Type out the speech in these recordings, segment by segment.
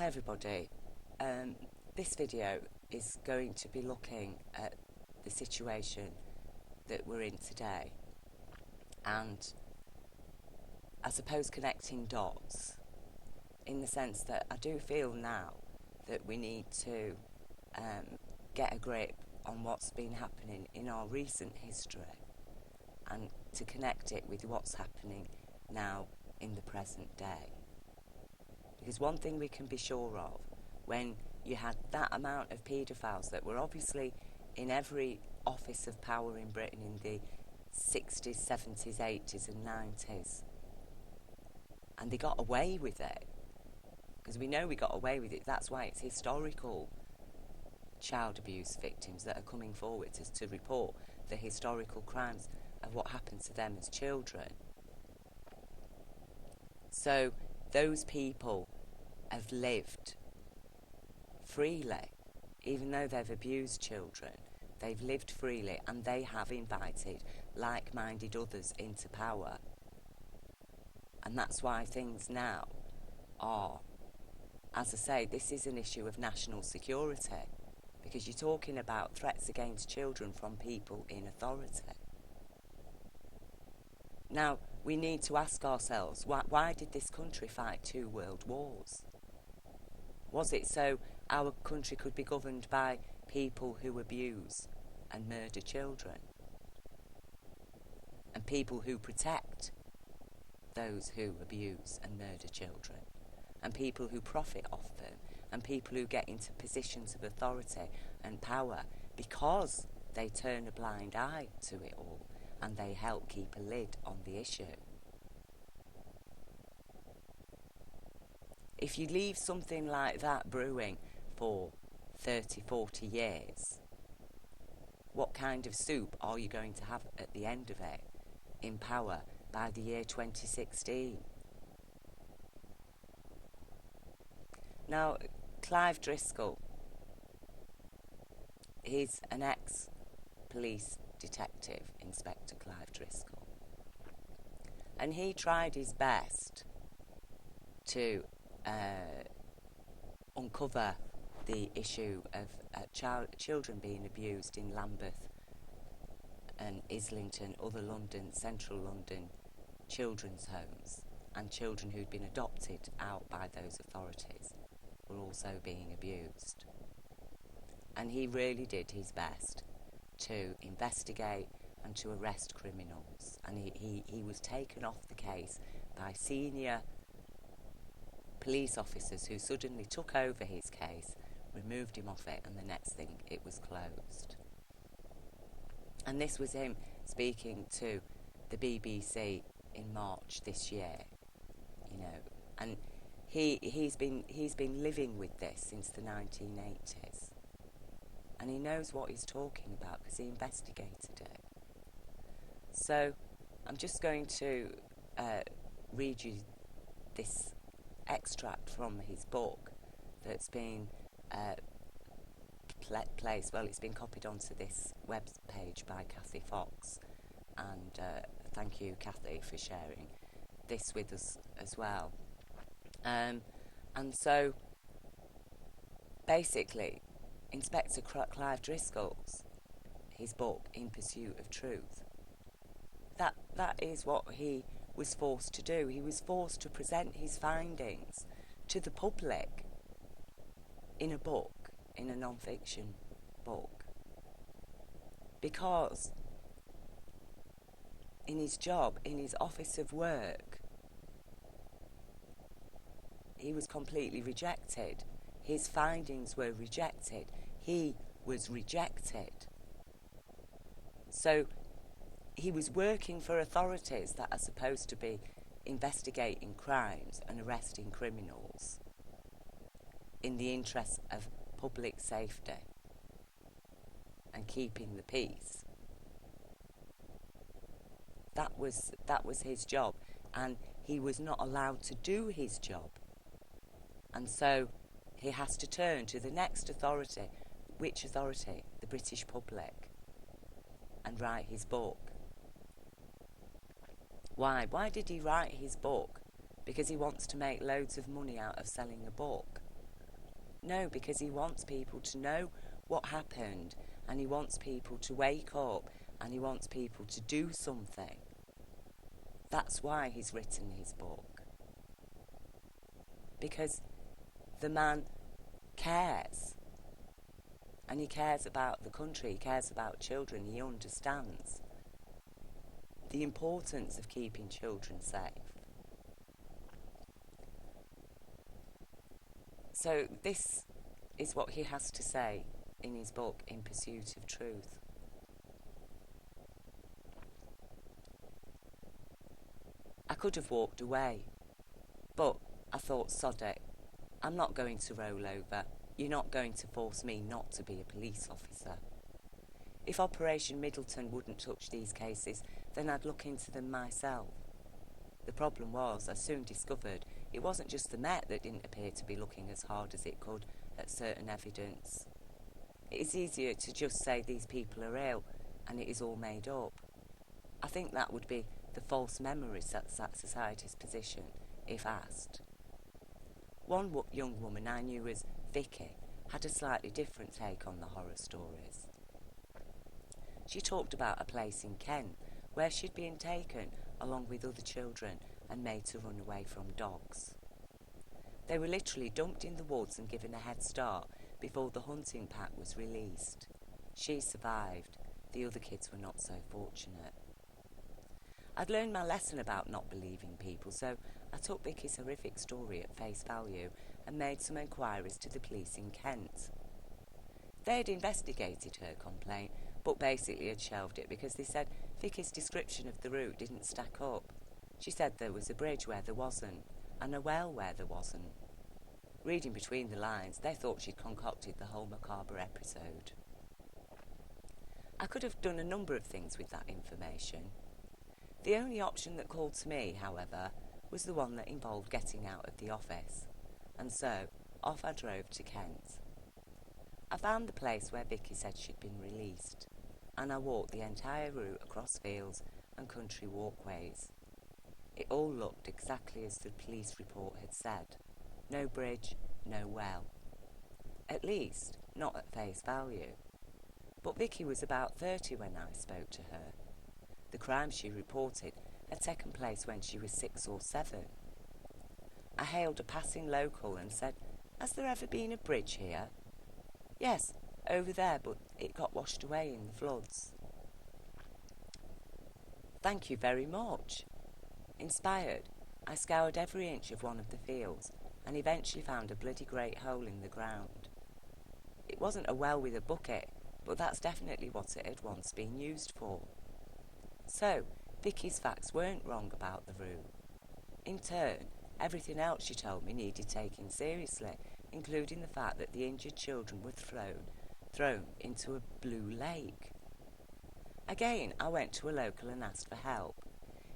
Hi everybody, this video is going to be looking at the situation that we're in today and I suppose connecting dots in the sense that I do feel now that we need to get a grip on what's been happening in our recent history and to connect it with what's happening now in the present day. Because one thing we can be sure of, when you had that amount of paedophiles that were obviously in every office of power in Britain in the 60s, 70s, 80s and 90s, and they got away with it, because we know we got away with it, that's why it's historical child abuse victims that are coming forward to report the historical crimes of what happened to them as children. So those people have lived freely, even though they've abused children. They've lived freely and they have invited like-minded others into power. And that's why things now are, as I say, this is an issue of national security, because you're talking about threats against children from people in authority. Now, we need to ask ourselves, why did this country fight 2 world wars? Was it so our country could be governed by people who abuse and murder children? And people who protect those who abuse and murder children? And people who profit off them? And people who get into positions of authority and power because they turn a blind eye to it all and they help keep a lid on the issue? If you leave something like that brewing for 30, 40 years, what kind of soup are you going to have at the end of it in power by the year 2016? Now, Clive Driscoll, he's an ex-police detective, Inspector Clive Driscoll, and he tried his best to uncover the issue of children being abused in Lambeth and Islington, other London, central London children's homes, and children who'd been adopted out by those authorities were also being abused. And he really did his best to investigate and to arrest criminals, and he was taken off the case by senior police officers who suddenly took over his case, removed him off it, and the next thing it was closed. And this was him speaking to the BBC in March this year, you know, and he's been living with this since the 1980s, and he knows what he's talking about because he investigated it. So I'm just going to read you this extract from his book that's been placed, well, it's been copied onto this web page by Kathy Fox, and thank you, Kathy, for sharing this with us as well. And so basically Inspector Clive Driscoll's, his book In Pursuit of Truth, that is what he was forced to do. He was forced to present his findings to the public in a book, in a non-fiction book, because in his job, in his office of work, he was completely rejected. His findings were rejected. He was rejected. So he was working for authorities that are supposed to be investigating crimes and arresting criminals in the interest of public safety and keeping the peace. That was his job, and he was not allowed to do his job. And so he has to turn to the next authority. Which authority? The British public. And write his book. Why? Why did he write his book? Because he wants to make loads of money out of selling a book. No, because he wants people to know what happened, and he wants people to wake up, and he wants people to do something. That's why he's written his book. Because the man cares. And he cares about the country, he cares about children, he understands the importance of keeping children safe. So this is what he has to say in his book, In Pursuit of Truth. I could have walked away, but I thought, sod it, I'm not going to roll over. You're not going to force me not to be a police officer. If Operation Middleton wouldn't touch these cases, then I'd look into them myself. The problem was, I soon discovered, it wasn't just the Met that didn't appear to be looking as hard as it could at certain evidence. It is easier to just say these people are ill and it is all made up. I think that would be the false memory society's position, if asked. One young woman I knew as Vicky had a slightly different take on the horror stories. She talked about a place in Kent where she'd been taken along with other children and made to run away from dogs. They were literally dumped in the woods and given a head start before the hunting pack was released. She survived. The other kids were not so fortunate. I'd learned my lesson about not believing people, so I took Vicky's horrific story at face value and made some enquiries to the police in Kent. They had investigated her complaint, but basically had shelved it because they said Vicky's description of the route didn't stack up. She said there was a bridge where there wasn't, and a well where there wasn't. Reading between the lines, they thought she'd concocted the whole macabre episode. I could have done a number of things with that information. The only option that called to me, however, was the one that involved getting out of the office, and so off I drove to Kent. I found the place where Vicky said she'd been released, and I walked the entire route across fields and country walkways. It all looked exactly as the police report had said. No bridge, no well. At least, not at face value. But Vicky was about 30 when I spoke to her. The crime she reported had taken place when she was 6 or 7. I hailed a passing local and said, "Has there ever been a bridge here?" "Yes, over there, but it got washed away in the floods." "Thank you very much." Inspired, I scoured every inch of one of the fields and eventually found a bloody great hole in the ground. It wasn't a well with a bucket, but that's definitely what it had once been used for. So, Vicky's facts weren't wrong about the route. In turn, everything else she told me needed taking seriously, including the fact that the injured children were thrown into a blue lake. Again, I went to a local and asked for help.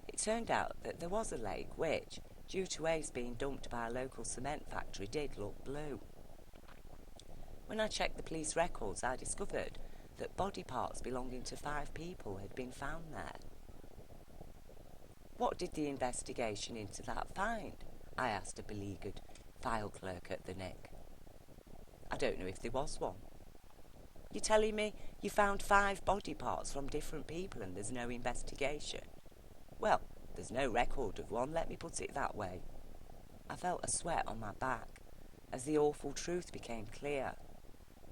It turned out that there was a lake which, due to waste being dumped by a local cement factory, did look blue. When I checked the police records, I discovered that body parts belonging to 5 people had been found there. What did the investigation into that find? I asked a beleaguered file clerk at the Nick. I don't know if there was one. You're telling me you found 5 body parts from different people and there's no investigation? Well, there's no record of one, let me put it that way. I felt a sweat on my back as the awful truth became clear.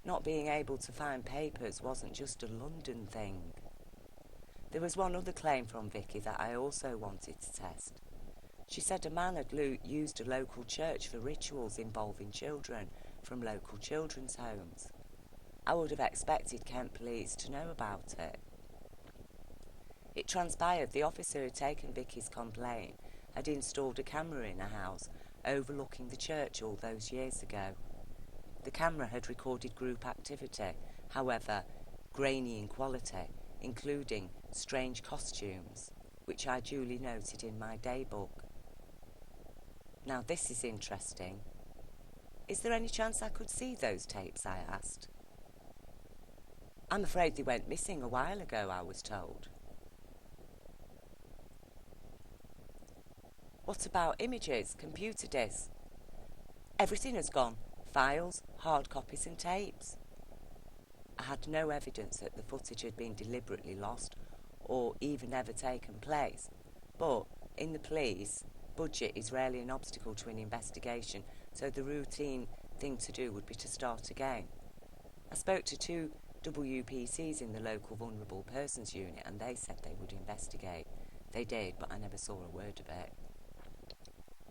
Not being able to find papers wasn't just a London thing. There was one other claim from Vicky that I also wanted to test. She said a man had used a local church for rituals involving children from local children's homes. I would have expected Kent Police to know about it. It transpired the officer who had taken Vicky's complaint had installed a camera in a house overlooking the church all those years ago. The camera had recorded group activity, however, grainy in quality, including strange costumes, which I duly noted in my daybook. Now this is interesting. Is there any chance I could see those tapes, I asked. I'm afraid they went missing a while ago, I was told. What about images, computer disks? Everything has gone. files, hard copies and tapes. I had no evidence that the footage had been deliberately lost or even ever taken place. But in the police, budget is rarely an obstacle to an investigation, so the routine thing to do would be to start again. I spoke to 2 WPCs in the local vulnerable persons unit and they said they would investigate. They did, but I never saw a word of it.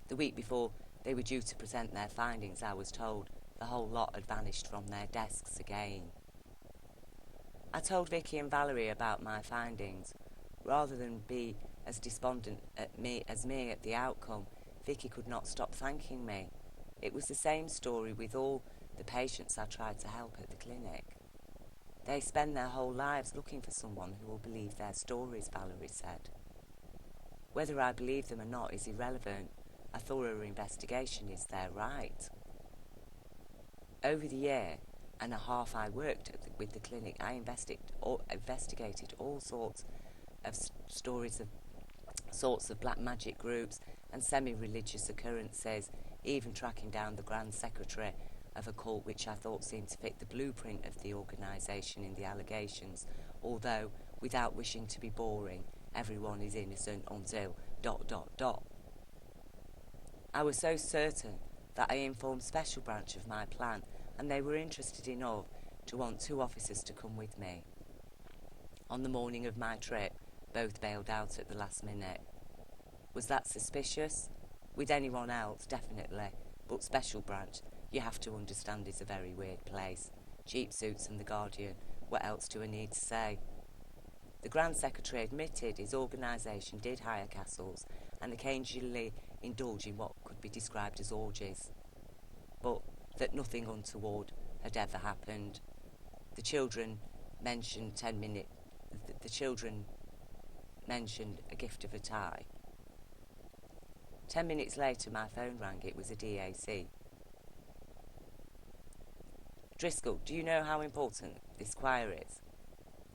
The week before they were due to present their findings, I was told the whole lot had vanished from their desks again. I told Vicky and Valerie about my findings. Rather than be as despondent as me at the outcome, Vicky could not stop thanking me. It was the same story with all the patients I tried to help at the clinic. They spend their whole lives looking for someone who will believe their stories, Valerie said. Whether I believe them or not is irrelevant. A thorough investigation is their right. Over the year and a half I worked with the clinic, I investigated all sorts of stories of black magic groups and semi-religious occurrences, even tracking down the Grand Secretary of a cult which I thought seemed to fit the blueprint of the organisation in the allegations, although, without wishing to be boring, everyone is innocent until ... I was so certain that I informed Special Branch of my plan, and they were interested enough to want 2 officers to come with me. On the morning of my trip, both bailed out at the last minute. Was that suspicious? With anyone else, definitely, but Special Branch, you have to understand, is a very weird place. Cheap suits and the Guardian, what else do I need to say? The Grand Secretary admitted his organisation did hire castles and occasionally indulge in what could be described as orgies, but that nothing untoward had ever happened. The children mentioned a gift of a tie. 10 minutes later, my phone rang. It was a DAC. Driscoll, do you know how important this choir is?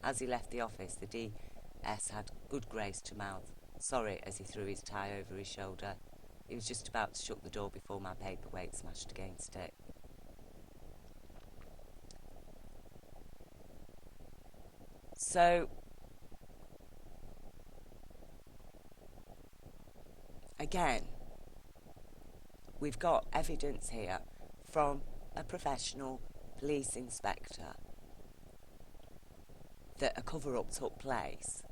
As he left the office, the DS had good grace to mouth sorry as he threw his tie over his shoulder. He was just about to shut the door before my paperweight smashed against it. So, again, we've got evidence here from a professional police inspector that a cover-up took place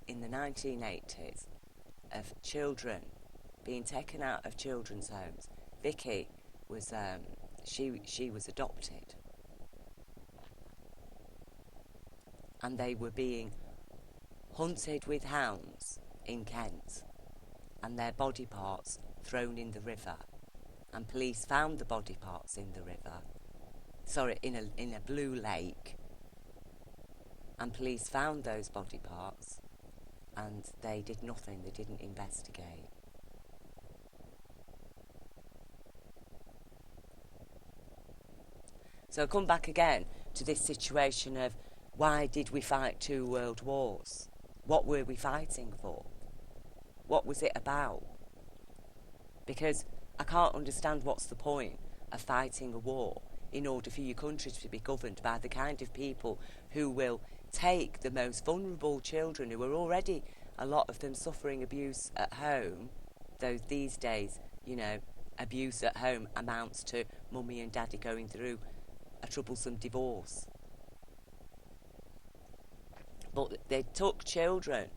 in the 1980s of children being taken out of children's homes. Vicky was she was adopted, and they were being hunted with hounds in Kent, and their body parts thrown in the river, and police found the body parts in the river. Sorry, in a blue lake, and police found those body parts, and they did nothing. They didn't investigate. So I come back again to this situation of why did we fight 2 world wars? What were we fighting for? What was it about? Because I can't understand what's the point of fighting a war in order for your country to be governed by the kind of people who will take the most vulnerable children, who are already, a lot of them, suffering abuse at home, though these days, you know, abuse at home amounts to mummy and daddy going through a troublesome divorce. But they took children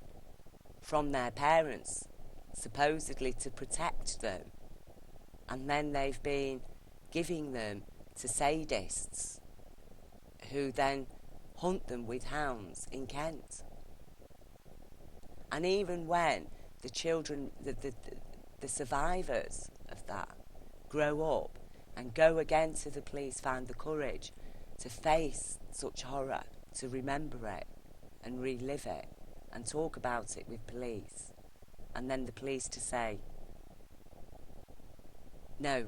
from their parents, supposedly to protect them, and then they've been giving them to sadists who then hunt them with hounds in Kent. And even when the children, the survivors of that, grow up and go again to the police, find the courage to face such horror, to remember it and relive it and talk about it with police, and then the police to say, no,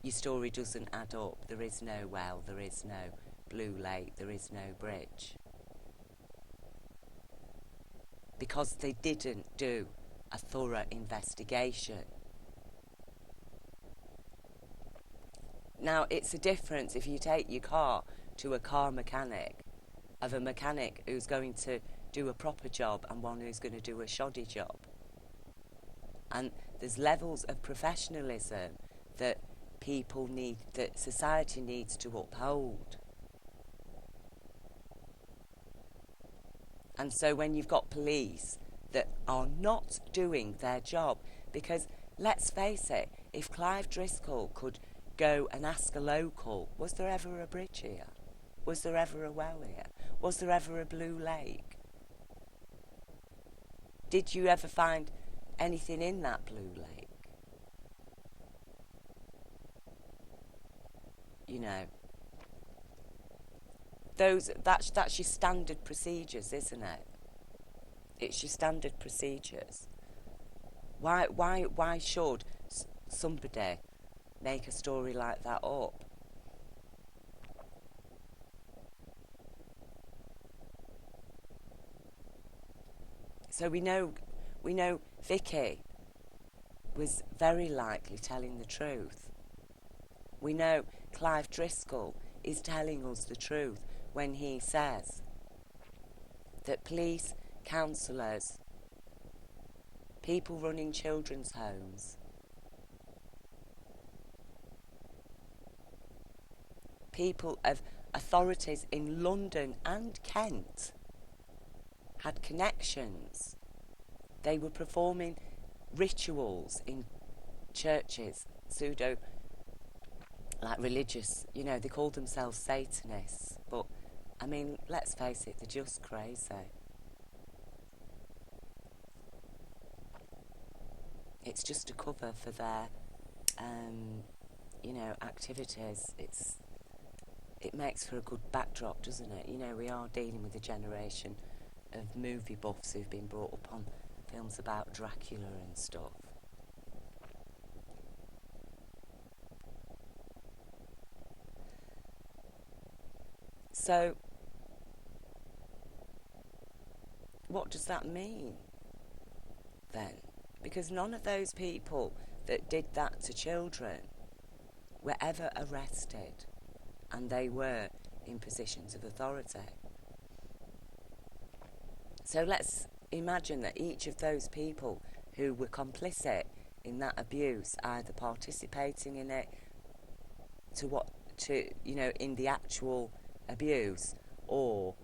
your story doesn't add up, there is no well, there is no blue lake, there is no bridge. Because they didn't do a thorough investigation. Now, it's a difference if you take your car to a car mechanic, of a mechanic who's going to do a proper job and one who's going to do a shoddy job. And there's levels of professionalism that people need, that society needs to uphold. And so when you've got police that are not doing their job, because let's face it, if Clive Driscoll could go and ask a local, was there ever a bridge here? Was there ever a well here? Was there ever a blue lake? Did you ever find anything in that blue lake? You know, that's your standard procedures, isn't it? It's your standard procedures. Why should somebody make a story like that up? So we know Vicky was very likely telling the truth. We know Clive Driscoll is telling us the truth when he says that police, counsellors, people running children's homes, people of authorities in London and Kent had connections. They were performing rituals in churches, pseudo, like religious, you know, they called themselves Satanists. But, I mean, let's face it, they're just crazy. It's just a cover for their, you know, activities. It makes for a good backdrop, doesn't it? You know, we are dealing with a generation of movie buffs who've been brought up on films about Dracula and stuff. So, what does that mean then? Because none of those people that did that to children were ever arrested, and they were in positions of authority. So let's imagine that each of those people who were complicit in that abuse, either participating in it in the actual abuse, or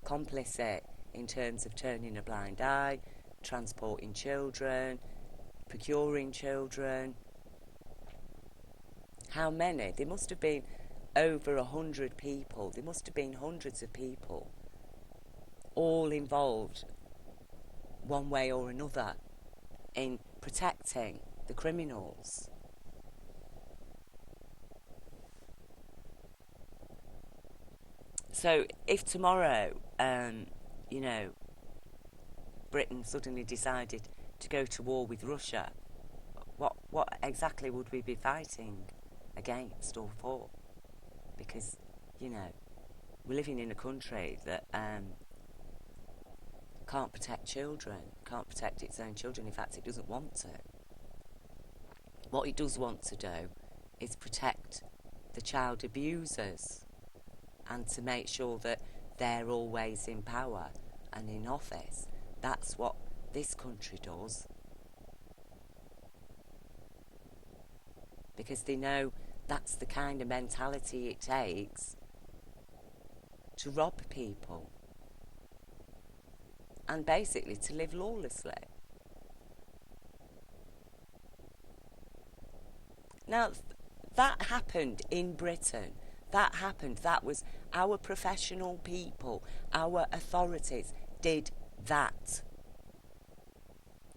complicit in terms of turning a blind eye, transporting children, procuring children. How many? There must have been over 100 people. There must have been hundreds of people all involved one way or another in protecting the criminals. So if tomorrow, Britain suddenly decided to go to war with Russia, what exactly would we be fighting against or for? Because, we're living in a country that can't protect children, can't protect its own children. In fact, it doesn't want to. What it does want to do is protect the child abusers and to make sure that they're always in power and in office. That's what this country does. Because they know that's the kind of mentality it takes to rob people and basically to live lawlessly. Now, that happened in Britain. That happened. That was our professional people, our authorities did that.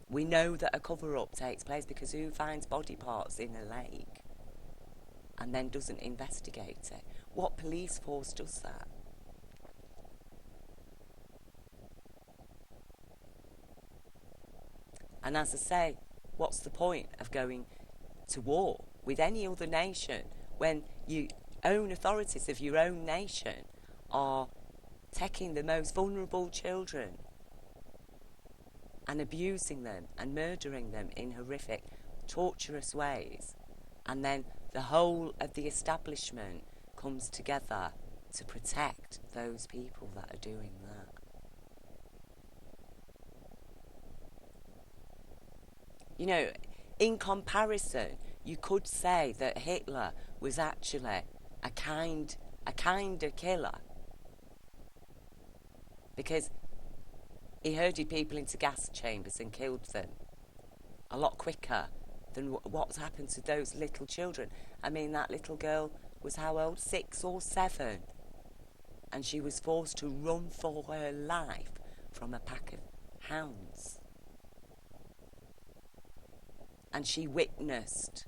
We know that a cover-up takes place because who finds body parts in a lake and then doesn't investigate it? What police force does that? And as I say, what's the point of going to war with any other nation when your own authorities of your own nation are taking the most vulnerable children and abusing them and murdering them in horrific, torturous ways, And then the whole of the establishment comes together to protect those people that are doing that. You know, in comparison, you could say that Hitler was actually a kinder killer, because he herded people into gas chambers and killed them a lot quicker than what's happened to those little children. I mean, that little girl was how old? 6 or 7. And she was forced to run for her life from a pack of hounds. And she witnessed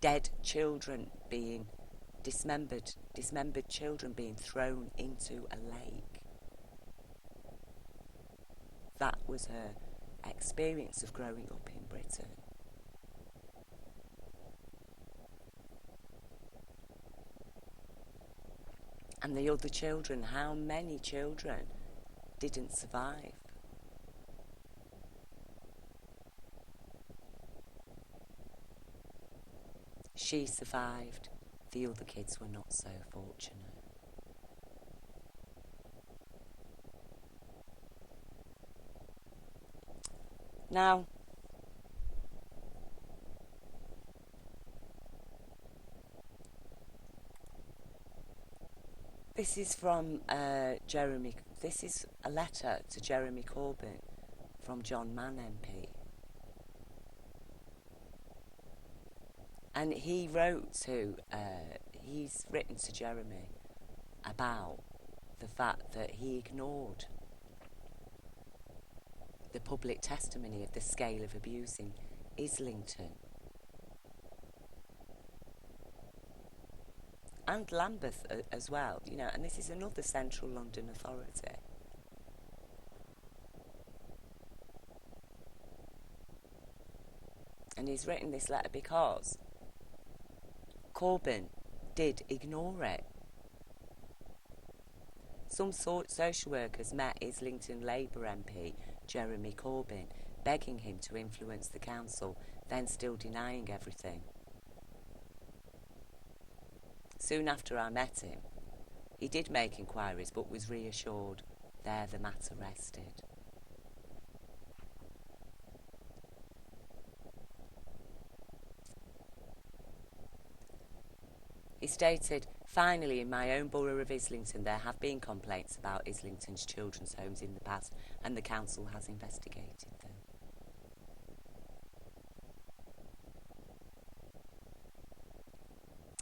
dead children being dismembered children being thrown into a lake. That was her experience of growing up in Britain. And the other children, how many children didn't survive? She survived. The other kids were not so fortunate. Now, this is from Jeremy. This is a letter to Jeremy Corbyn from John Mann MP. And he wrote to, he's written to Jeremy about the fact that he ignored the public testimony of the scale of abuse in Islington and Lambeth as well, you know, and this is another central London authority. And he's written this letter because Corbyn did ignore it. Some social workers met Islington Labour MP Jeremy Corbyn, begging him to influence the council, then still denying everything. Soon after I met him, he did make inquiries but was reassured there the matter rested. He stated, "Finally, in my own borough of Islington, there have been complaints about Islington's children's homes in the past, and the council has investigated them."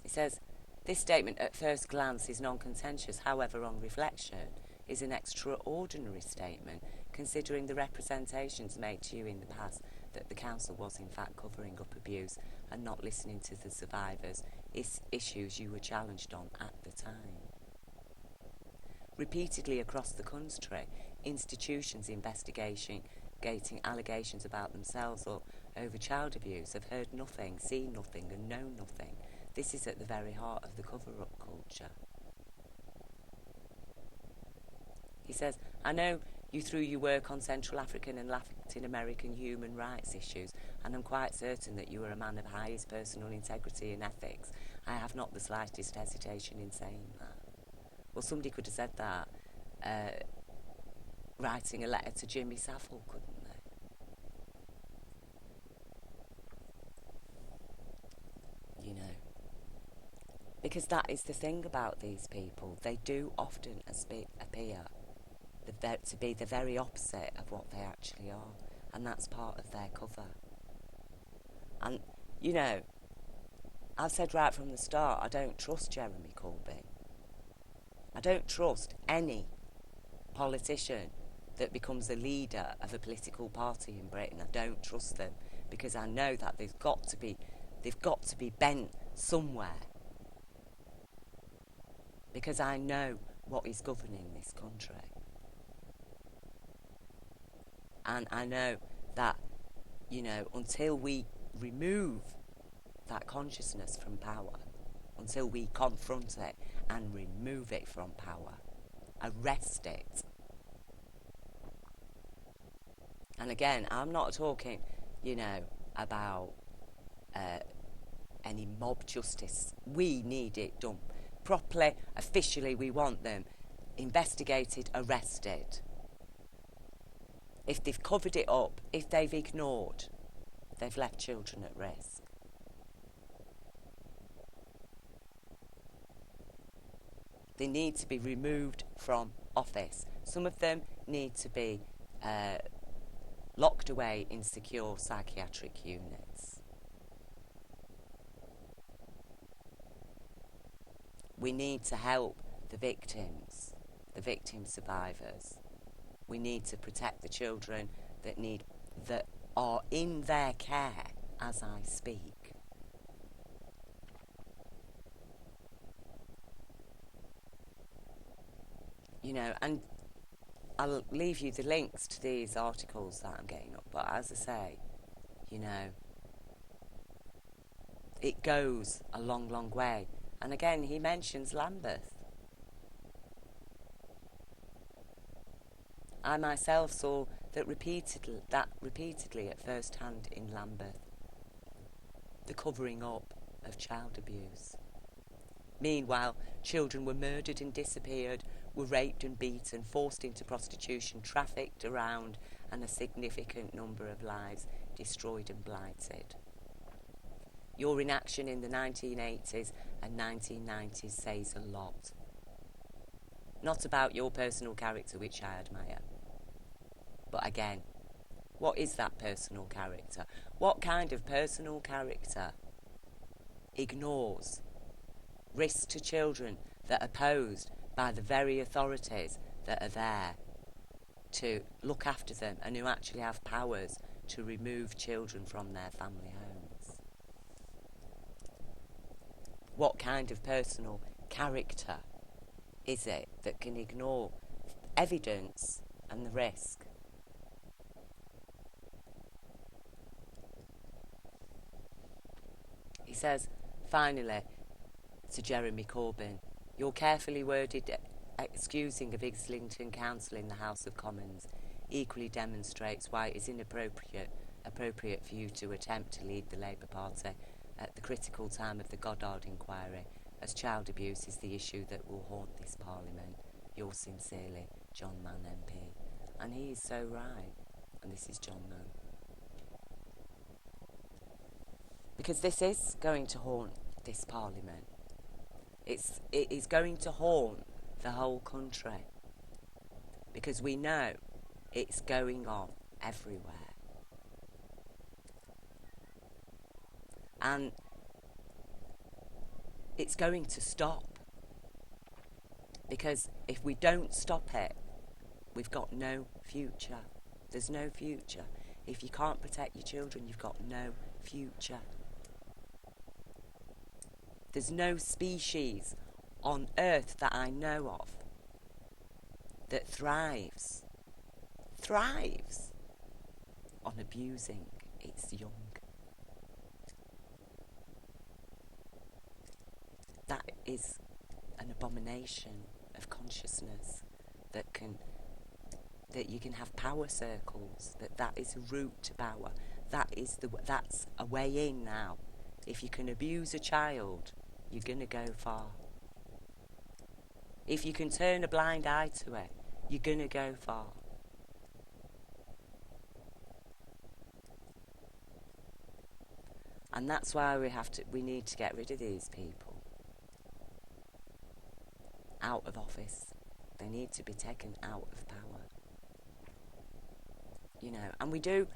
He says, "This statement at first glance is non-contentious, however, on reflection, is an extraordinary statement, considering the representations made to you in the past that the council was in fact covering up abuse and not listening to the survivors, issues you were challenged on at the time. Repeatedly across the country, institutions investigating allegations about themselves or over child abuse have heard nothing, seen nothing and known nothing. This is at the very heart of the cover-up culture." He says, "I know you through your work on Central African and Latin American human rights issues, and I'm quite certain that you are a man of highest personal integrity and ethics. I have not the slightest hesitation in saying that." Well, somebody could have said that writing a letter to Jimmy Savile, couldn't they? You know. Because that is the thing about these people. They do often appear to be the very opposite of what they actually are. And that's part of their cover. And, you know, I've said right from the start, I don't trust Jeremy Corbyn. I don't trust any politician that becomes a leader of a political party in Britain. I don't trust them, because I know that they've got to be bent somewhere. Because I know what is governing this country. And I know that, you know, until we remove that consciousness from power, until we confront it and remove it from power, arrest it. And again, I'm not talking, you know, about any mob justice. We need it done properly, officially. We want them investigated, arrested. If they've covered it up, if they've ignored, they've left children at risk. They need to be removed from office. Some of them need to be locked away in secure psychiatric units. We need to help the victims, the victim survivors. We need to protect the children that are in their care as I speak. You know, and I'll leave you the links to these articles that I'm getting up, but as I say, you know, it goes a long, long way. And again, he mentions Lambeth. I myself saw that repeatedly at first hand in Lambeth, the covering up of child abuse. Meanwhile, children were murdered and disappeared, were raped and beaten, forced into prostitution, trafficked around, and a significant number of lives destroyed and blighted. Your inaction in the 1980s and 1990s says a lot. Not about your personal character, which I admire. But again, what is that personal character? What kind of personal character ignores risks to children that are posed by the very authorities that are there to look after them and who actually have powers to remove children from their family homes? What kind of personal character is it that can ignore evidence and the risk? He says, finally, to Jeremy Corbyn, your carefully worded excusing of Islington Council in the House of Commons equally demonstrates why it is inappropriate for you to attempt to lead the Labour Party at the critical time of the Goddard inquiry, as child abuse is the issue that will haunt this Parliament. Yours sincerely, John Mann MP. And he is so right. And this is John Mann. Because this is going to haunt this Parliament. It is going to haunt the whole country. Because we know it's going on everywhere. And it's going to stop. Because if we don't stop it, we've got no future. There's no future. If you can't protect your children, you've got no future. There's no species on Earth that I know of that thrives on abusing its young. That is an abomination of consciousness that you can have power circles, that is a route to power. That's a way in now. If you can abuse a child, you're going to go far. If you can turn a blind eye to it, you're going to go far. And that's why we need to get rid of these people. Out of office. They need to be taken out of power. You know, and we do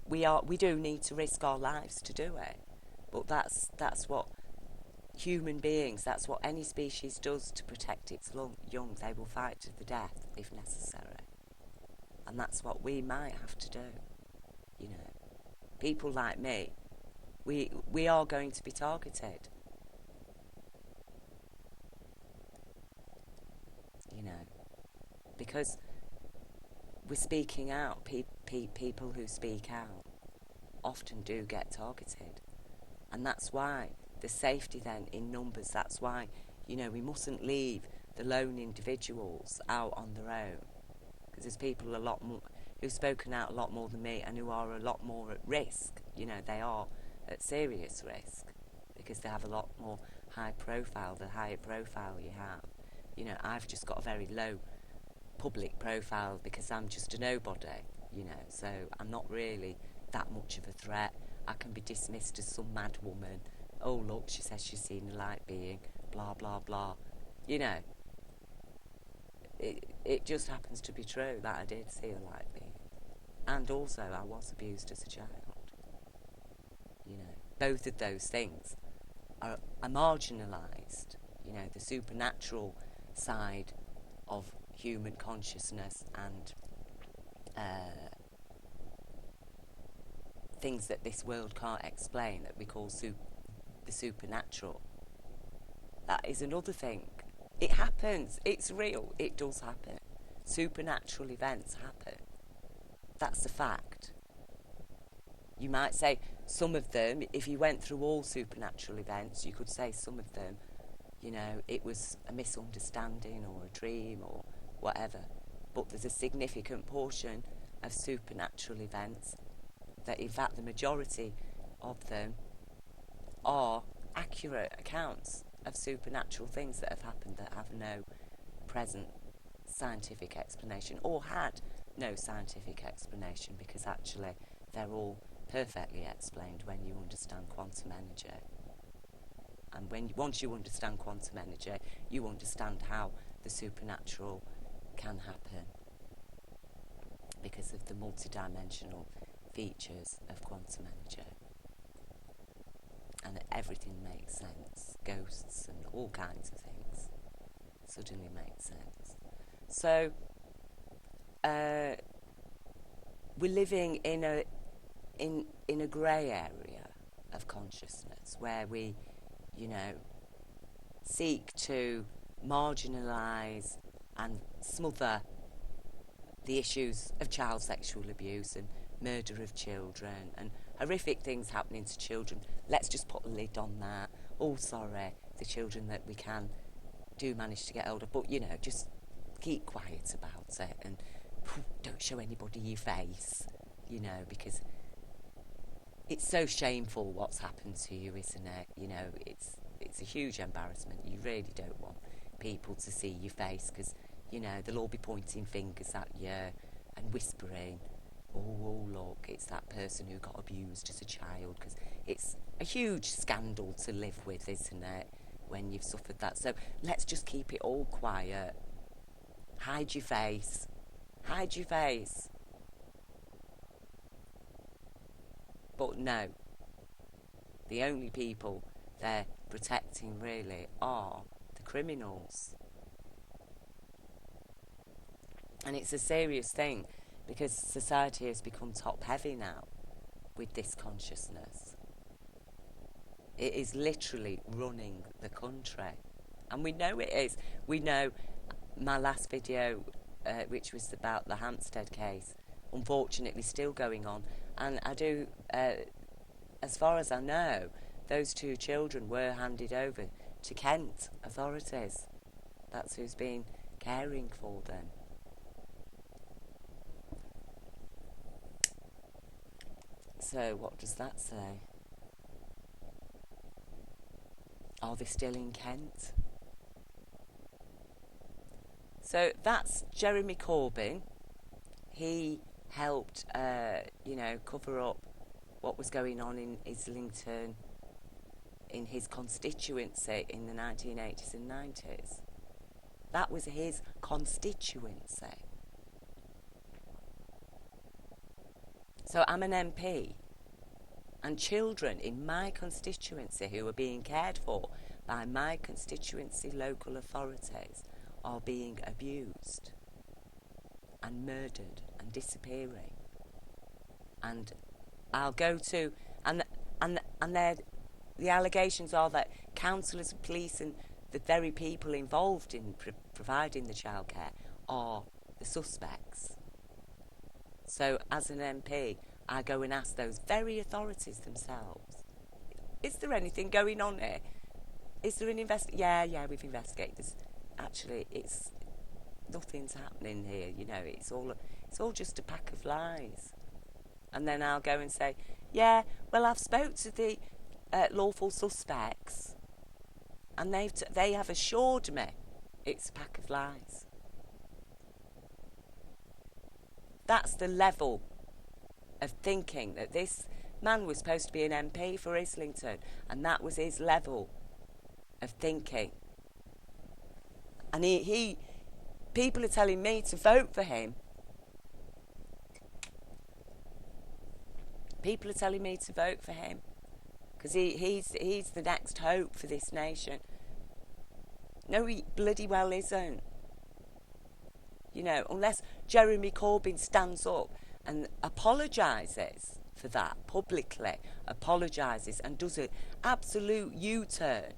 need to risk our lives to do it. But that's what human beings, that's what any species does to protect its young. They will fight to the death if necessary. And that's what we might have to do. You know, people like me, we are going to be targeted. You know, because we're speaking out. People who speak out often do get targeted. And that's why the safety then in numbers, that's why, you know, we mustn't leave the lone individuals out on their own. Because there's people a lot more who've spoken out a lot more than me and who are a lot more at risk. You know, they are at serious risk because they have a lot more high profile. The higher profile you have, you know, I've just got a very low public profile because I'm just a nobody, you know, so I'm not really that much of a threat. I can be dismissed as some mad woman. Oh, look, she says she's seen a light being, blah, blah, blah. You know, it just happens to be true that I did see a light being. And also, I was abused as a child. You know, both of those things are marginalised. You know, the supernatural side of human consciousness and things that this world can't explain that we call the supernatural. That is another thing. It happens. It's real. It does happen. Supernatural events happen. That's a fact. You might say some of them, if you went through all supernatural events, you could say some of them, you know, it was a misunderstanding or a dream or whatever. But there's a significant portion of supernatural events that, in fact, the majority of them are accurate accounts of supernatural things that have happened that have no present scientific explanation, or had no scientific explanation, because actually they're all perfectly explained when you understand quantum energy. And once you understand quantum energy, you understand how the supernatural can happen because of the multidimensional features of quantum energy. And everything makes sense. Ghosts and all kinds of things suddenly make sense. So we're living in a grey area of consciousness where we, you know, seek to marginalise and smother the issues of child sexual abuse and murder of children and horrific things happening to children. Let's just put a lid on that. Oh, sorry, the children that we can do manage to get older, but, you know, just keep quiet about it and don't show anybody your face, you know, because it's so shameful what's happened to you, isn't it? You know, it's a huge embarrassment. You really don't want people to see your face because, you know, they'll all be pointing fingers at you and whispering, oh, look, it's that person who got abused as a child, because it's a huge scandal to live with, isn't it, when you've suffered that. So let's just keep it all quiet. Hide your face. Hide your face. But no, the only people they're protecting really are the criminals. And it's a serious thing because society has become top heavy now with this consciousness. It is literally running the country. And we know it is. We know my last video, which was about the Hampstead case, unfortunately still going on. And I do, as far as I know, those 2 children were handed over to Kent authorities. That's who's been caring for them. So what does that say? Are they still in Kent? So that's Jeremy Corbyn. He helped, you know, cover up what was going on in Islington in his constituency in the 1980s and 90s. That was his constituency. So I'm an MP, and children in my constituency who are being cared for by my constituency local authorities are being abused and murdered and disappearing. And I'll go to, and the allegations are that councillors, police and the very people involved in providing the childcare are the suspects. So as an MP, I go and ask those very authorities themselves, is there anything going on here? Is there an Yeah, we've investigated. Actually, nothing's happening here, you know, it's all just a pack of lies. And then I'll go and say, yeah, well, I've spoke to the lawful suspects, and they have assured me it's a pack of lies. That's the level of thinking that this man was supposed to be an MP for Islington, and that was his level of thinking. And people are telling me to vote for him. People are telling me to vote for him because he's the next hope for this nation. No, he bloody well isn't. You know, unless Jeremy Corbyn stands up and apologises for that publicly, apologises and does an absolute U-turn.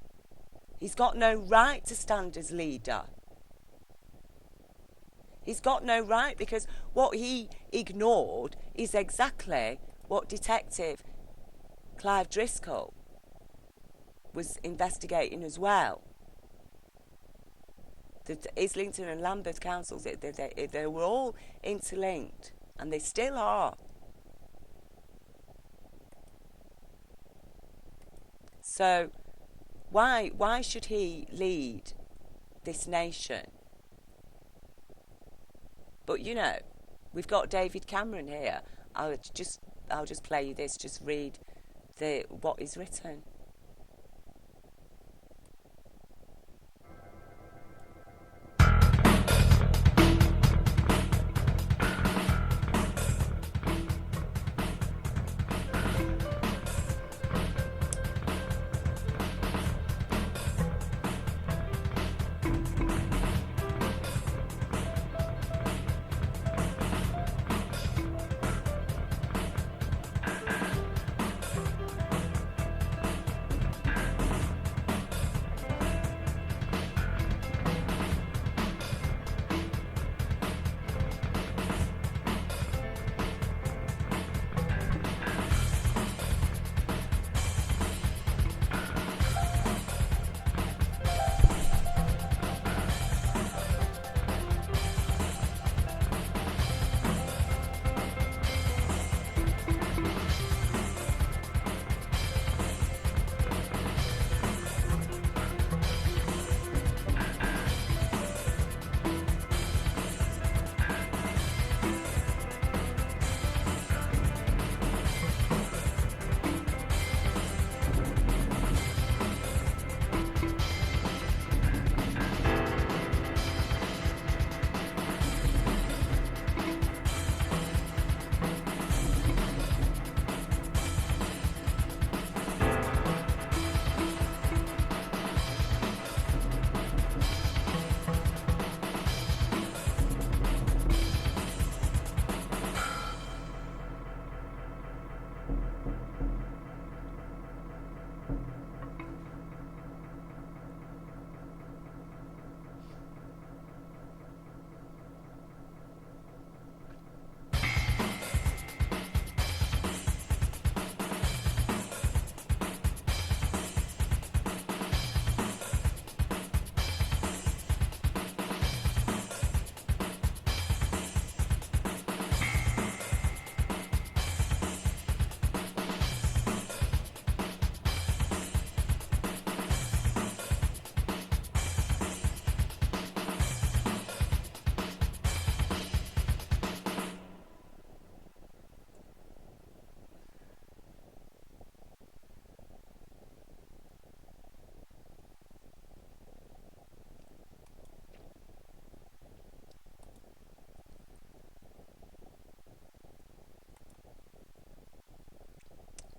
He's got no right to stand as leader. He's got no right, because what he ignored is exactly what Detective Clive Driscoll was investigating as well. The Islington and Lambeth councils, they were all interlinked, and they still are. So why should he lead this nation? But you know, we've got David Cameron here. I'll just play you this. Just read what is written.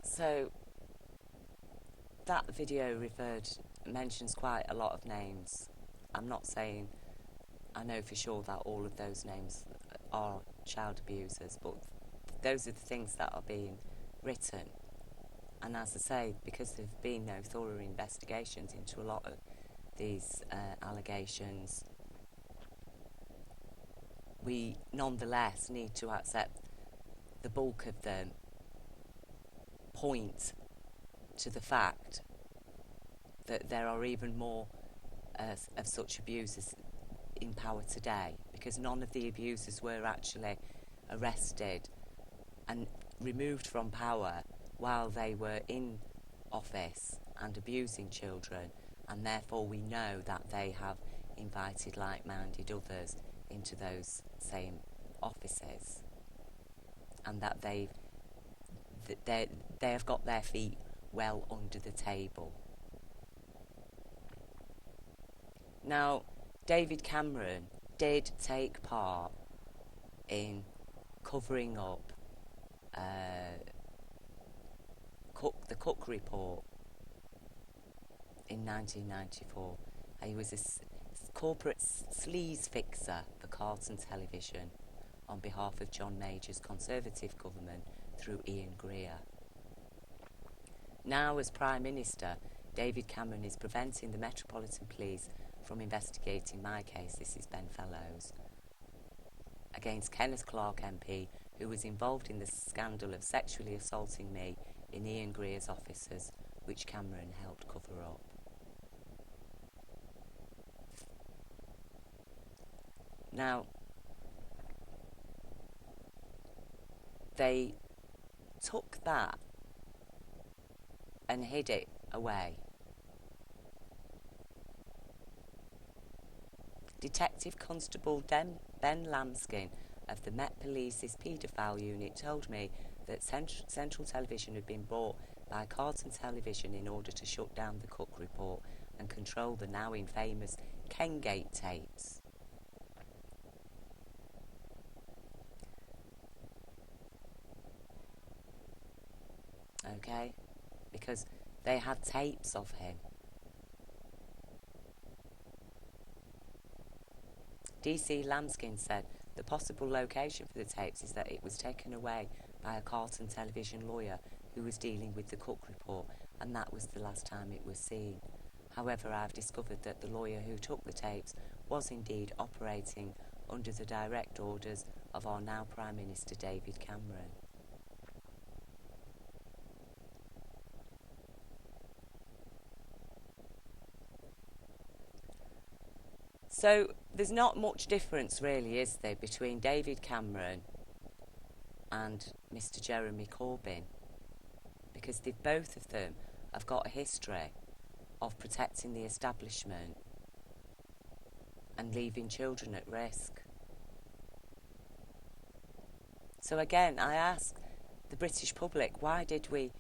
So that video mentions quite a lot of names. I'm not saying I know for sure that all of those names are child abusers, but those are the things that are being written. And as I say, because there have been no thorough investigations into a lot of these allegations, we nonetheless need to accept the bulk of them point to the fact that there are even more of such abusers in power today, because none of the abusers were actually arrested and removed from power while they were in office and abusing children, and therefore we know that they have invited like-minded others into those same offices, and that they have got their feet well under the table. Now, David Cameron did take part in covering up the Cook report in 1994. He was a corporate sleaze fixer for CARLTON television on behalf of John Major's Conservative government through Ian Greer. Now, as Prime Minister, David Cameron is preventing the Metropolitan Police from investigating my case, this is Ben Fellows, against Kenneth Clarke MP, who was involved in the scandal of sexually assaulting me in Ian Greer's offices, which Cameron helped cover up. Now, they took that and hid it away. Detective Constable Ben Lambskin of the Met Police's paedophile unit told me that Central Television had been bought by CARLTON Television in order to shut down the Cook report and control the now infamous KENGATE tapes. Okay? Because they had tapes of him. DC Lambskin said the possible location for the tapes is that it was taken away by a CARLTON television lawyer who was dealing with the Cook report, and that was the last time it was seen. However, I've discovered that the lawyer who took the tapes was indeed operating under the direct orders of our now Prime Minister David Cameron. So there's not much difference really, is there, between David Cameron and Mr. Jeremy Corbyn, because both of them have got a history of protecting the establishment and leaving children at risk. So again, I ask the British public, why did we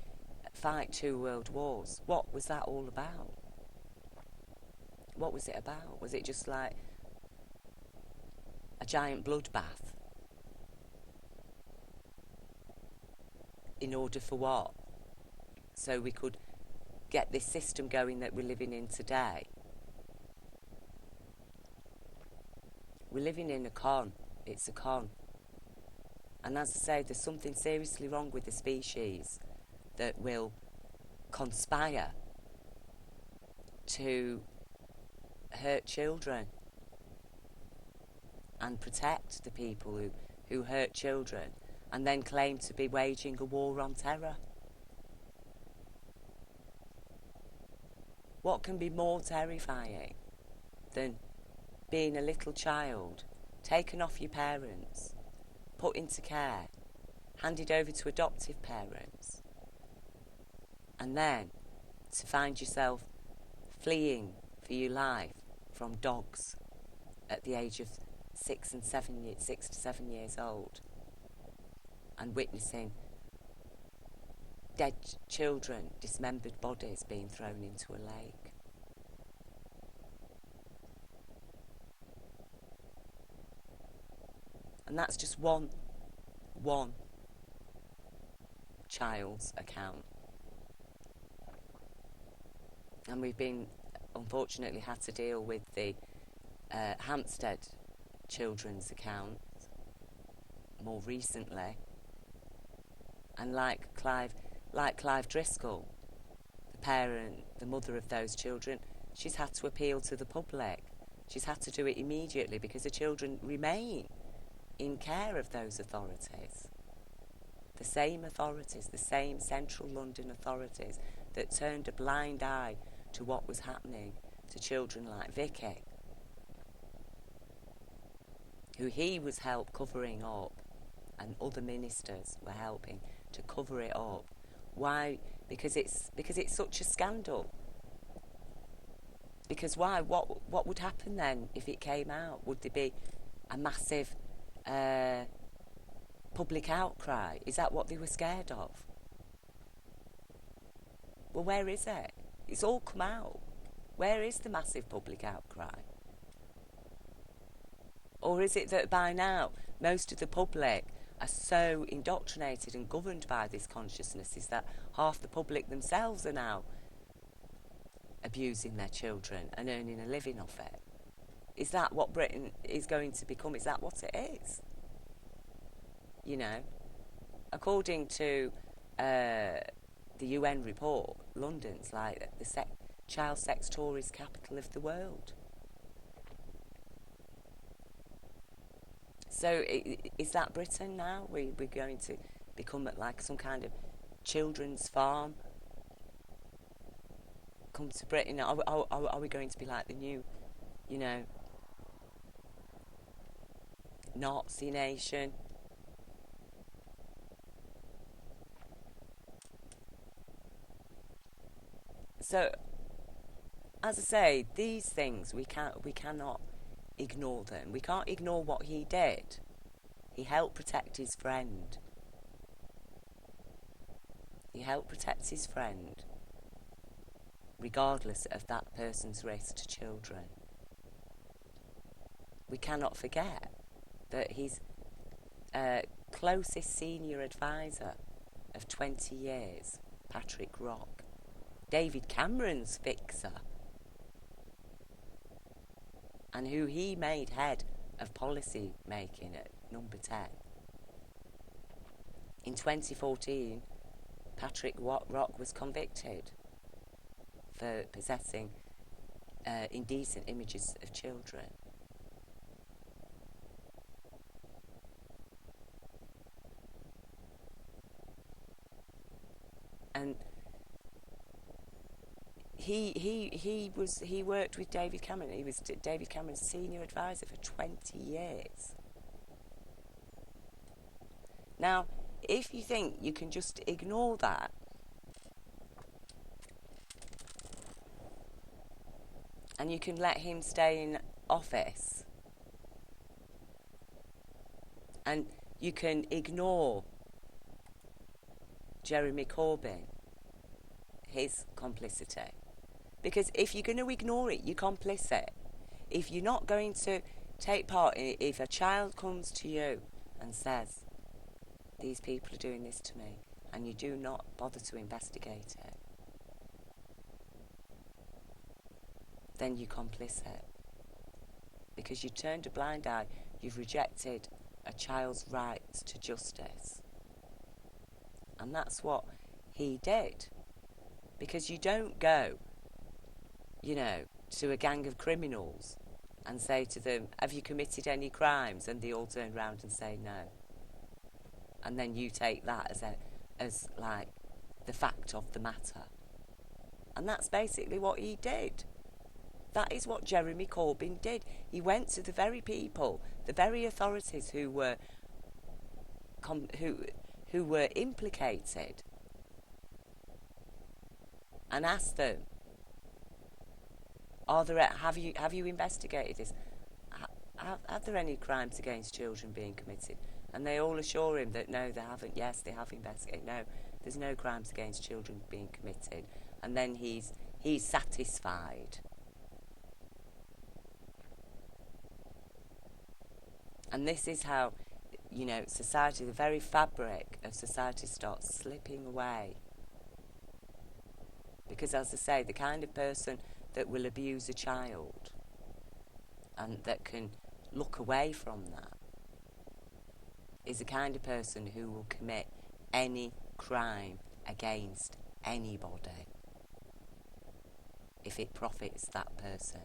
fight 2 world wars? What was that all about? What was it about? Was it just like a giant bloodbath? In order for what? So we could get this system going that we're living in today. We're living in a con. It's a con. And as I say, there's something seriously wrong with the species that will conspire to hurt children and protect the people who hurt children, and then claim to be waging a war on terror. What can be more terrifying than being a little child, taken off your parents, put into care, handed over to adoptive parents, and then to find yourself fleeing for your life from dogs at the age of 6 to 7 years old, and witnessing dead children, dismembered bodies being thrown into a lake. And that's just one child's account. And we've been, unfortunately, had to deal with the Hampstead children's account more recently. And like Clive Driscoll, the mother of those children, she's had to appeal to the public. She's had to do it immediately because the children remain in care of those authorities. The same authorities, the same central London authorities that turned a blind eye to what was happening to children like Vicky, who he was covering up, and other ministers were helping to cover it up, Why? Because it's such a scandal. Because why? What would happen then if it came out? Would there be a massive public outcry? Is that what they were scared of? Well, where is it? It's all come out. Where is the massive public outcry? Or is it that by now most of the public are so indoctrinated and governed by this consciousness is that half the public themselves are now abusing their children and earning a living off it? Is that what Britain is going to become? Is that what it is? You know, according to the UN report, London's like the child sex tourist capital of the world. So is that Britain now? We're going to become like some kind of children's farm? Come to Britain? Are we going to be like the new, you know, Nazi nation? So, as I say, these things we cannot ignore them. We can't ignore what he did. He helped protect his friend. He helped protect his friend, regardless of that person's risk to children. We cannot forget that his closest senior advisor of 20 years, Patrick Rock, David Cameron's fixer, and who he made head of policy making at number 10. In 2014, Patrick Rock was convicted for possessing indecent images of children. And he worked with David Cameron. He was David Cameron's senior advisor for 20 years. Now, if you think you can just ignore that and you can let him stay in office and you can ignore Jeremy Corbyn, his complicity, because if you're going to ignore it, you're complicit. If you're not going to take part in it, if a child comes to you and says, these people are doing this to me, and you do not bother to investigate it, then you're complicit. Because you've turned a blind eye, you've rejected a child's rights to justice. And that's what he did. Because you don't go, you know, to a gang of criminals and say to them, have you committed any crimes? And they all turn around and say no. And then you take that as like the fact of the matter. And that's basically what he did. That is what Jeremy Corbyn did. He went to the very people, the very authorities who were implicated, and asked them, have you investigated this? Have there any crimes against children being committed? And they all assure him that no, they haven't. Yes, they have investigated. No, there's no crimes against children being committed. And then he's satisfied. And this is how, you know, society, the very fabric of society starts slipping away. Because, as I say, the kind of person that will abuse a child and that can look away from that is the kind of person who will commit any crime against anybody if it profits that person.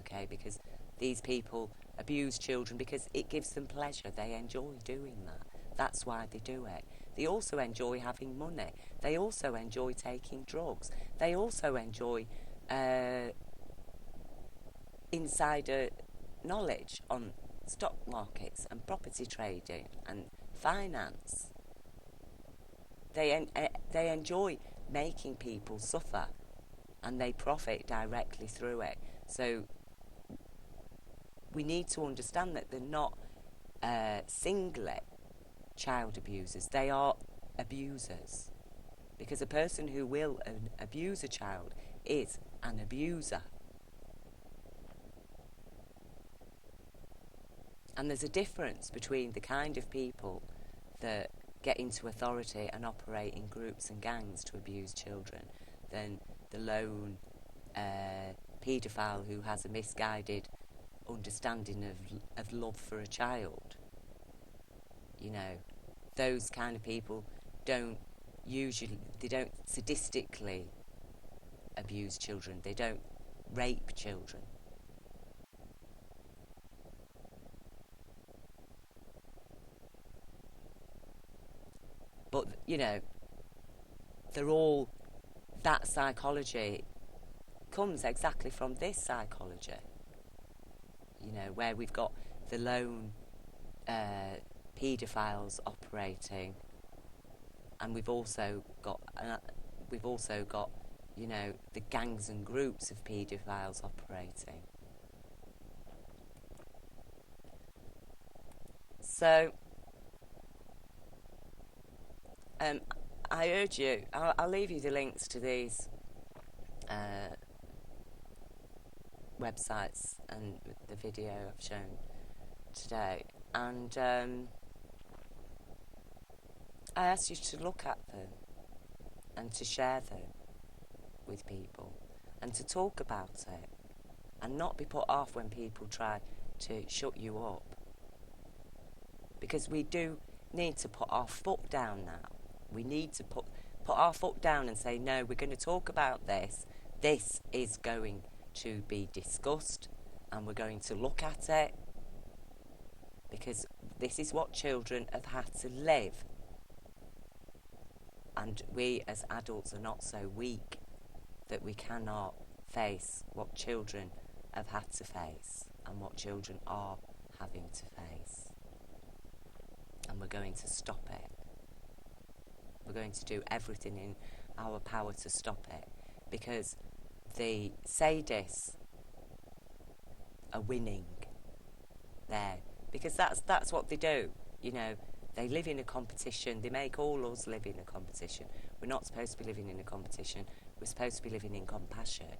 Okay, because these people abuse children because it gives them pleasure. They enjoy doing that. That's why they do it. They also enjoy having money. They also enjoy taking drugs. They also enjoy insider knowledge on stock markets and property trading and finance. they enjoy making people suffer, and they profit directly through it. So we need to understand that they're not singly child abusers, they are abusers. Because a person who will abuse a child is an abuser. And there's a difference between the kind of people that get into authority and operate in groups and gangs to abuse children than the lone paedophile who has a misguided understanding of love for a child. You know, those kind of people don't sadistically abuse children, they don't rape children. But, you know, that psychology comes exactly from this psychology. You know, where we've got the lone paedophiles operating, and we've also got, you know, the gangs and groups of paedophiles operating. So, I urge you, I'll leave you the links to these websites and the video I've shown today, and I ask you to look at them and to share them with people and to talk about it and not be put off when people try to shut you up, because we do need to put our foot down now. We need to put our foot down and say, no, we're going to talk about this. This is going to be discussed and we're going to look at it, because this is what children have had to live. And we as adults are not so weak that we cannot face what children have had to face and what children are having to face. And we're going to stop it. We're going to do everything in our power to stop it, because the sadists are winning there, because that's what they do. You know, they live in a competition. They make all us live in a competition. We're not supposed to be living in a competition. We're supposed to be living in compassion.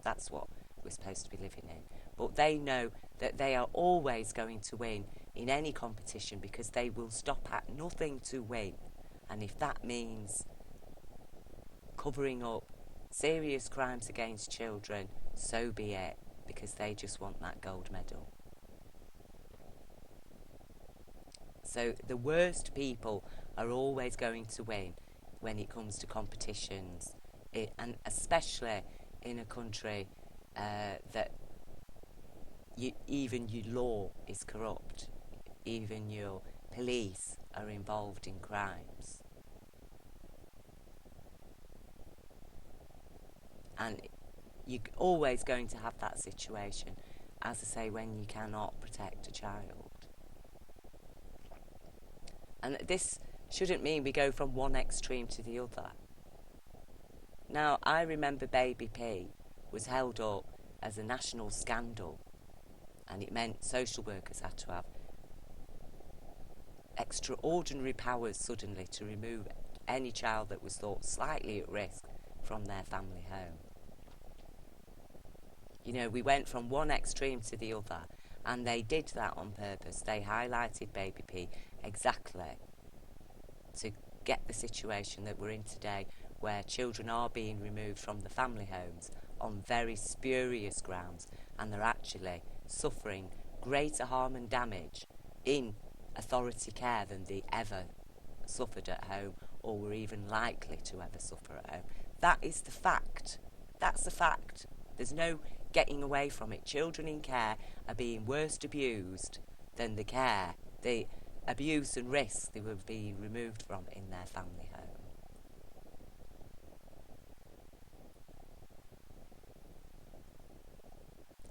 That's what we're supposed to be living in. But they know that they are always going to win in any competition, because they will stop at nothing to win. And if that means covering up serious crimes against children, so be it, because they just want that gold medal. So the worst people are always going to win when it comes to competitions, and especially in a country that even your law is corrupt, even your police are involved in crimes. And you're always going to have that situation, as I say, when you cannot protect a child. And this shouldn't mean we go from one extreme to the other. Now, I remember Baby P was held up as a national scandal, and it meant social workers had to have extraordinary powers suddenly to remove any child that was thought slightly at risk from their family home. You know, we went from one extreme to the other, and they did that on purpose. They highlighted Baby P exactly to get the situation that we're in today, where children are being removed from the family homes on very spurious grounds, and they're actually suffering greater harm and damage in authority care than they ever suffered at home, or were even likely to ever suffer at home. That is the fact. That's the fact. There's no getting away from it. Children in care are being worse abused than the care, the abuse and risk they were being removed from in their family home.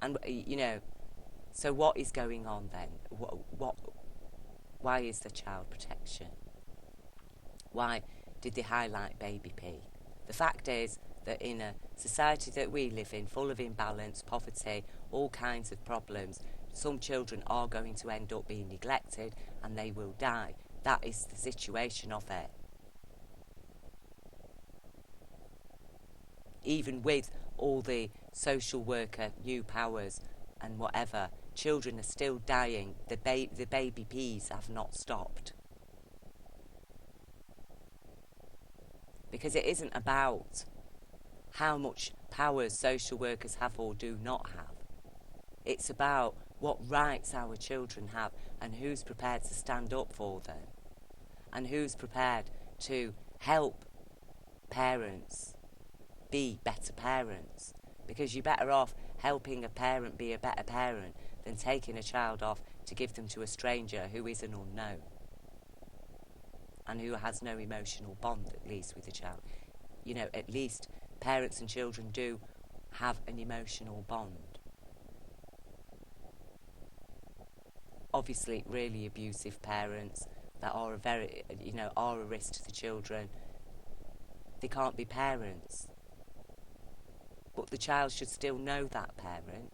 And, you know, so what is going on then? Why is there child protection? Why did they highlight baby P. The fact is that in a society that we live in, full of imbalance, poverty, all kinds of problems, some children are going to end up being neglected and they will die. That is the situation of it. Even with all the social worker new powers and whatever, children are still dying. The baby P's have not stopped. Because it isn't about how much powers social workers have or do not have. It's about what rights our children have and who's prepared to stand up for them and who's prepared to help parents be better parents. Because you're better off helping a parent be a better parent than taking a child off to give them to a stranger who is an unknown and who has no emotional bond, at least, with the child. You know, at least parents and children do have an emotional bond. Obviously, really abusive parents that are are a risk to the children, they can't be parents. But the child should still know that parent.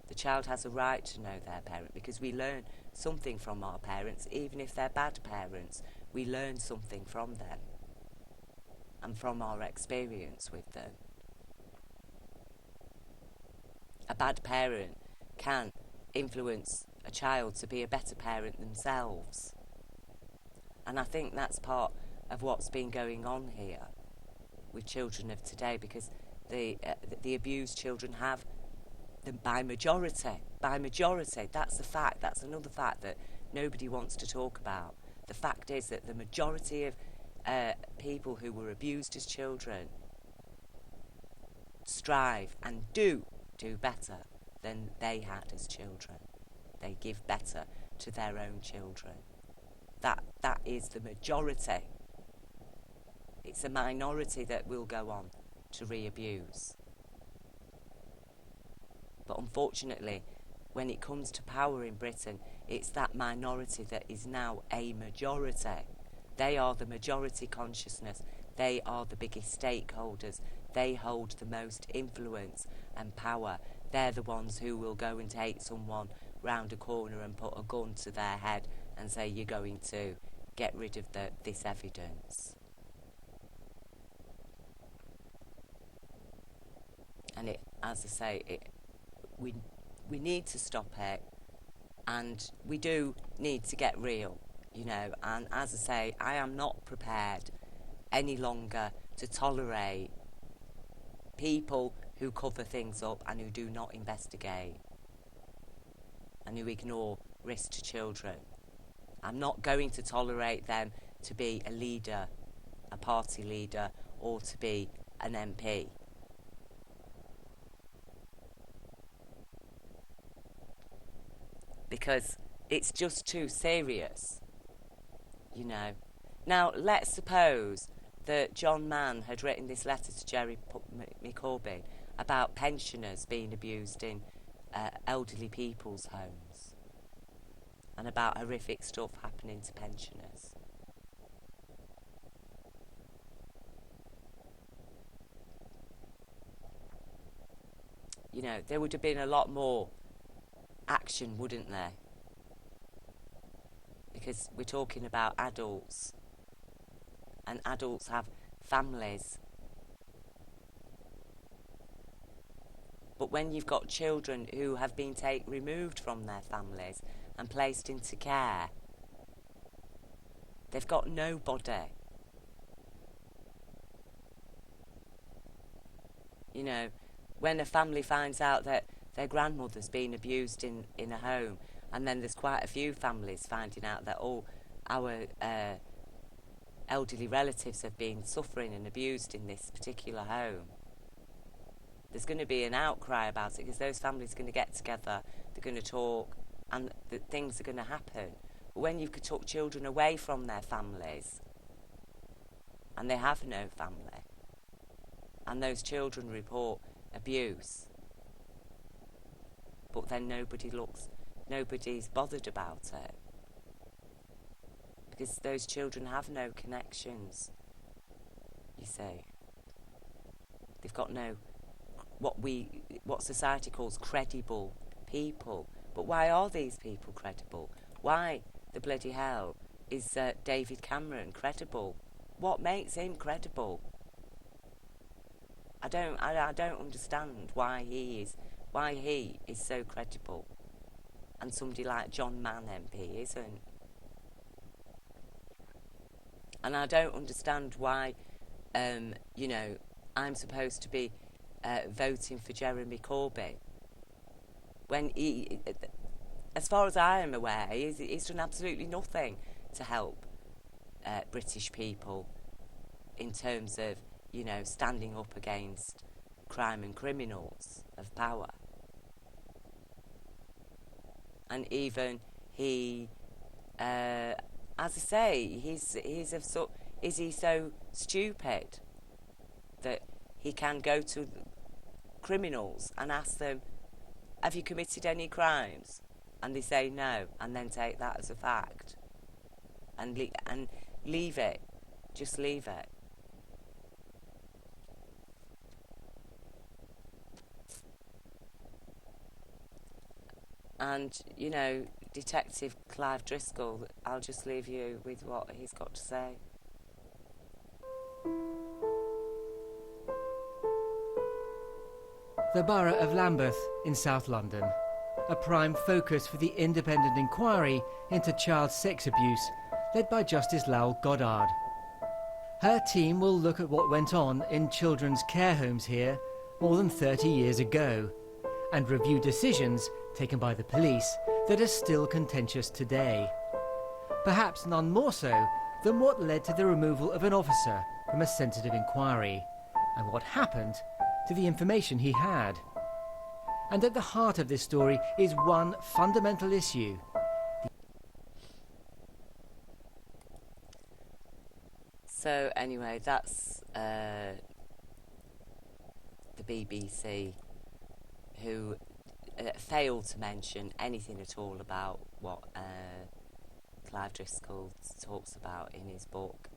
The child has a right to know their parent because we learn something from our parents, even if they're bad parents. We learn something from them and from our experience with them. A bad parent can influence a child to be a better parent themselves. And I think that's part of what's been going on here with children of today, because the abused children have them by majority, that's a fact. That's another fact that nobody wants to talk about. The fact is that the majority of people who were abused as children strive and do better than they had as children. They give better to their own children. That is the majority. It's a minority that will go on to re-abuse. But unfortunately, when it comes to power in Britain, it's that minority that is now a majority. They are the majority consciousness. They are the biggest stakeholders. They hold the most influence and power. They're the ones who will go and take someone round a corner and put a gun to their head and say, you're going to get rid of this evidence. And it, as I say, we need to stop it, and we do need to get real, you know. And as I say, I am not prepared any longer to tolerate people who cover things up and who do not investigate and who ignore risk to children. I'm not going to tolerate them to be a leader, a party leader, or to be an MP. Because it's just too serious, you know. Now, let's suppose that John Mann had written this letter to Jeremy Corbyn about pensioners being abused in elderly people's homes and about horrific stuff happening to pensioners. You know, there would have been a lot more action, wouldn't there? Because we're talking about adults, and adults have families. But when you've got children who have been removed from their families and placed into care, they've got nobody. You know, when a family finds out that their grandmother's been abused in a home, and then there's quite a few families finding out that all our elderly relatives have been suffering and abused in this particular home, there's going to be an outcry about it, because those families are going to get together, they're going to talk, and things are going to happen. But when you could took children away from their families, and they have no family, and those children report abuse, but then nobody's bothered about it, because those children have no connections you see. They've got no, what society calls credible people. But why are these people credible? Why the bloody hell is David Cameron credible? What makes him credible? I don't understand why he is so credible, and somebody like John Mann MP isn't. And I don't understand why, I'm supposed to be voting for Jeremy Corbyn when he, as far as I am aware, he's done absolutely nothing to help British people in terms of, standing up against crime and criminals of power. And even he, as I say, is he so stupid that he can go to criminals and ask them, have you committed any crimes? And they say no, and then take that as a fact and leave it, just leave it. And, Detective Clive Driscoll, I'll just leave you with what he's got to say. The Borough of Lambeth in South London, a prime focus for the independent inquiry into child sex abuse led by Justice Lowell Goddard. Her team will look at what went on in children's care homes here more than 30 years ago and review decisions taken by the police that are still contentious today. Perhaps none more so than what led to the removal of an officer from a sensitive inquiry and what happened to the information he had. And at the heart of this story is one fundamental issue. So anyway, that's the BBC, who failed to mention anything at all about what Clive Driscoll talks about in his book.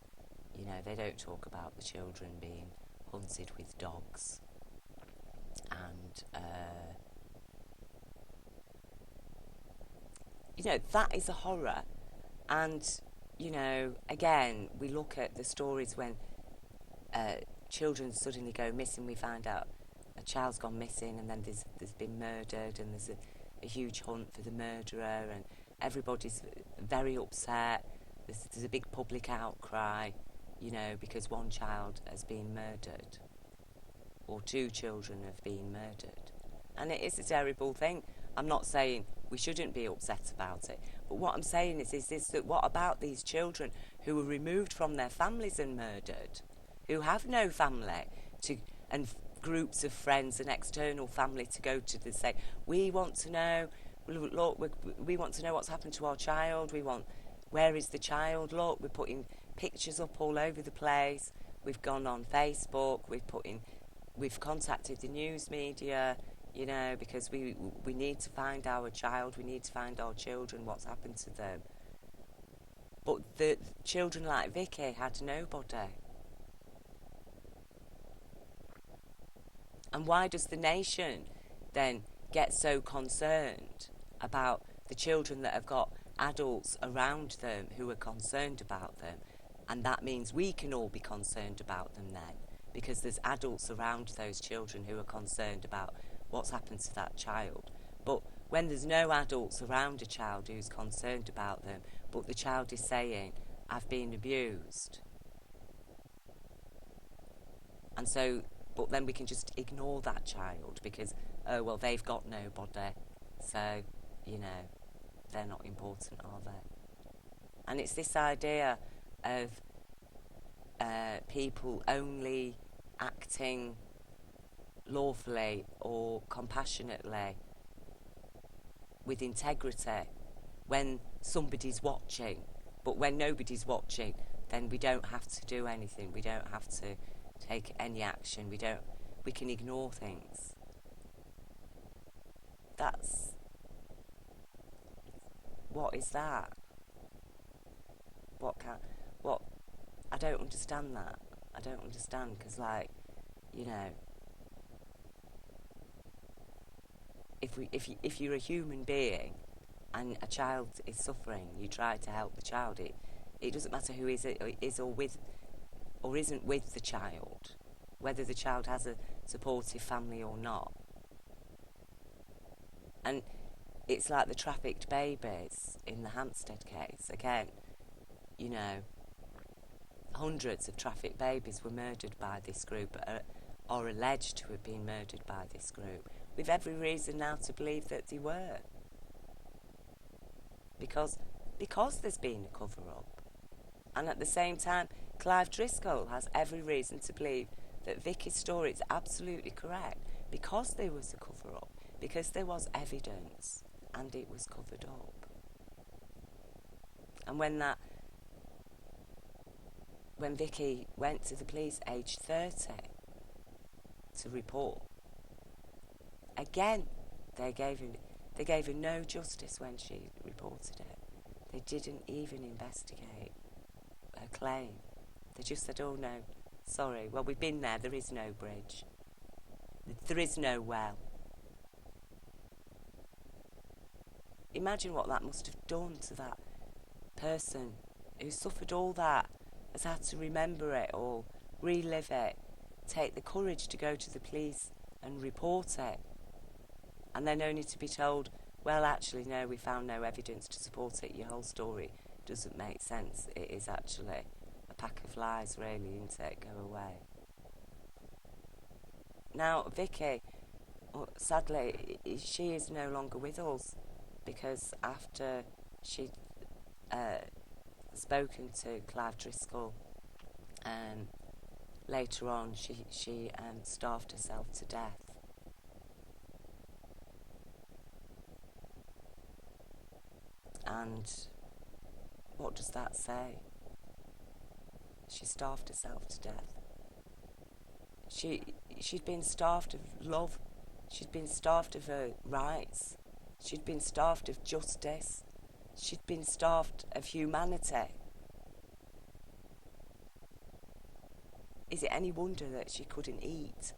They don't talk about the children being hunted with dogs. And, that is a horror. And, again, we look at the stories when children suddenly go missing. We find out a child's gone missing, and then there's been murdered, and there's a huge hunt for the murderer, and everybody's very upset. There's a big public outcry, because one child has been murdered, or two children have been murdered. And it is a terrible thing. I'm not saying we shouldn't be upset about it, but what I'm saying is that what about these children who were removed from their families and murdered, who have no family and groups of friends and external family to go to say, we want to know, look, we want to know what's happened to our child, where is the child, look, we're putting pictures up all over the place, we've gone on Facebook, we've contacted the news media, because we need to find our child, we need to find our children, what's happened to them. But the children like Vicky had nobody. And why does the nation then get so concerned about the children that have got adults around them who are concerned about them? And that means we can all be concerned about them then, because there's adults around those children who are concerned about what's happened to that child. But when there's no adults around a child who's concerned about them, but the child is saying, I've been abused. And so, but then we can just ignore that child because, oh, well, they've got nobody. So, they're not important, are they? And it's this idea of people only acting lawfully or compassionately with integrity when somebody's watching. But when nobody's watching, then we don't have to do anything. We don't have to take any action. We can ignore things. What is that? I don't understand that. I don't understand, because, like, you know, if you're a human being and a child is suffering, you try to help the child. It doesn't matter who is or with or isn't with the child, whether the child has a supportive family or not. And it's like the trafficked babies in the Hampstead case. Again, you know, hundreds of trafficked babies were murdered by this group, or alleged to have been murdered by this group. We've every reason now to believe that they were. Because there's been a cover-up. And at the same time, Clive Driscoll has every reason to believe that Vicky's story is absolutely correct, because there was a cover-up, because there was evidence, and it was covered up. And when Vicky went to the police aged 30 to report, again, they gave her no justice when she reported it. They didn't even investigate her claim. They just said, oh no, sorry, well, we've been there is no bridge. There is no well. Imagine what that must have done to that person who suffered all that, has had to remember it all, relive it, take the courage to go to the police and report it, and then only to be told, well, actually, no, we found no evidence to support it. Your whole story doesn't make sense. It is actually a pack of lies, really, isn't it? Go away. Now, Vicky, sadly, she is no longer with us, because after she'd spoken to Clive Driscoll, later on she starved herself to death. And what does that say? She starved herself to death. She'd been starved of love. She'd been starved of her rights. She'd been starved of justice. She'd been starved of humanity. Is it any wonder that she couldn't eat?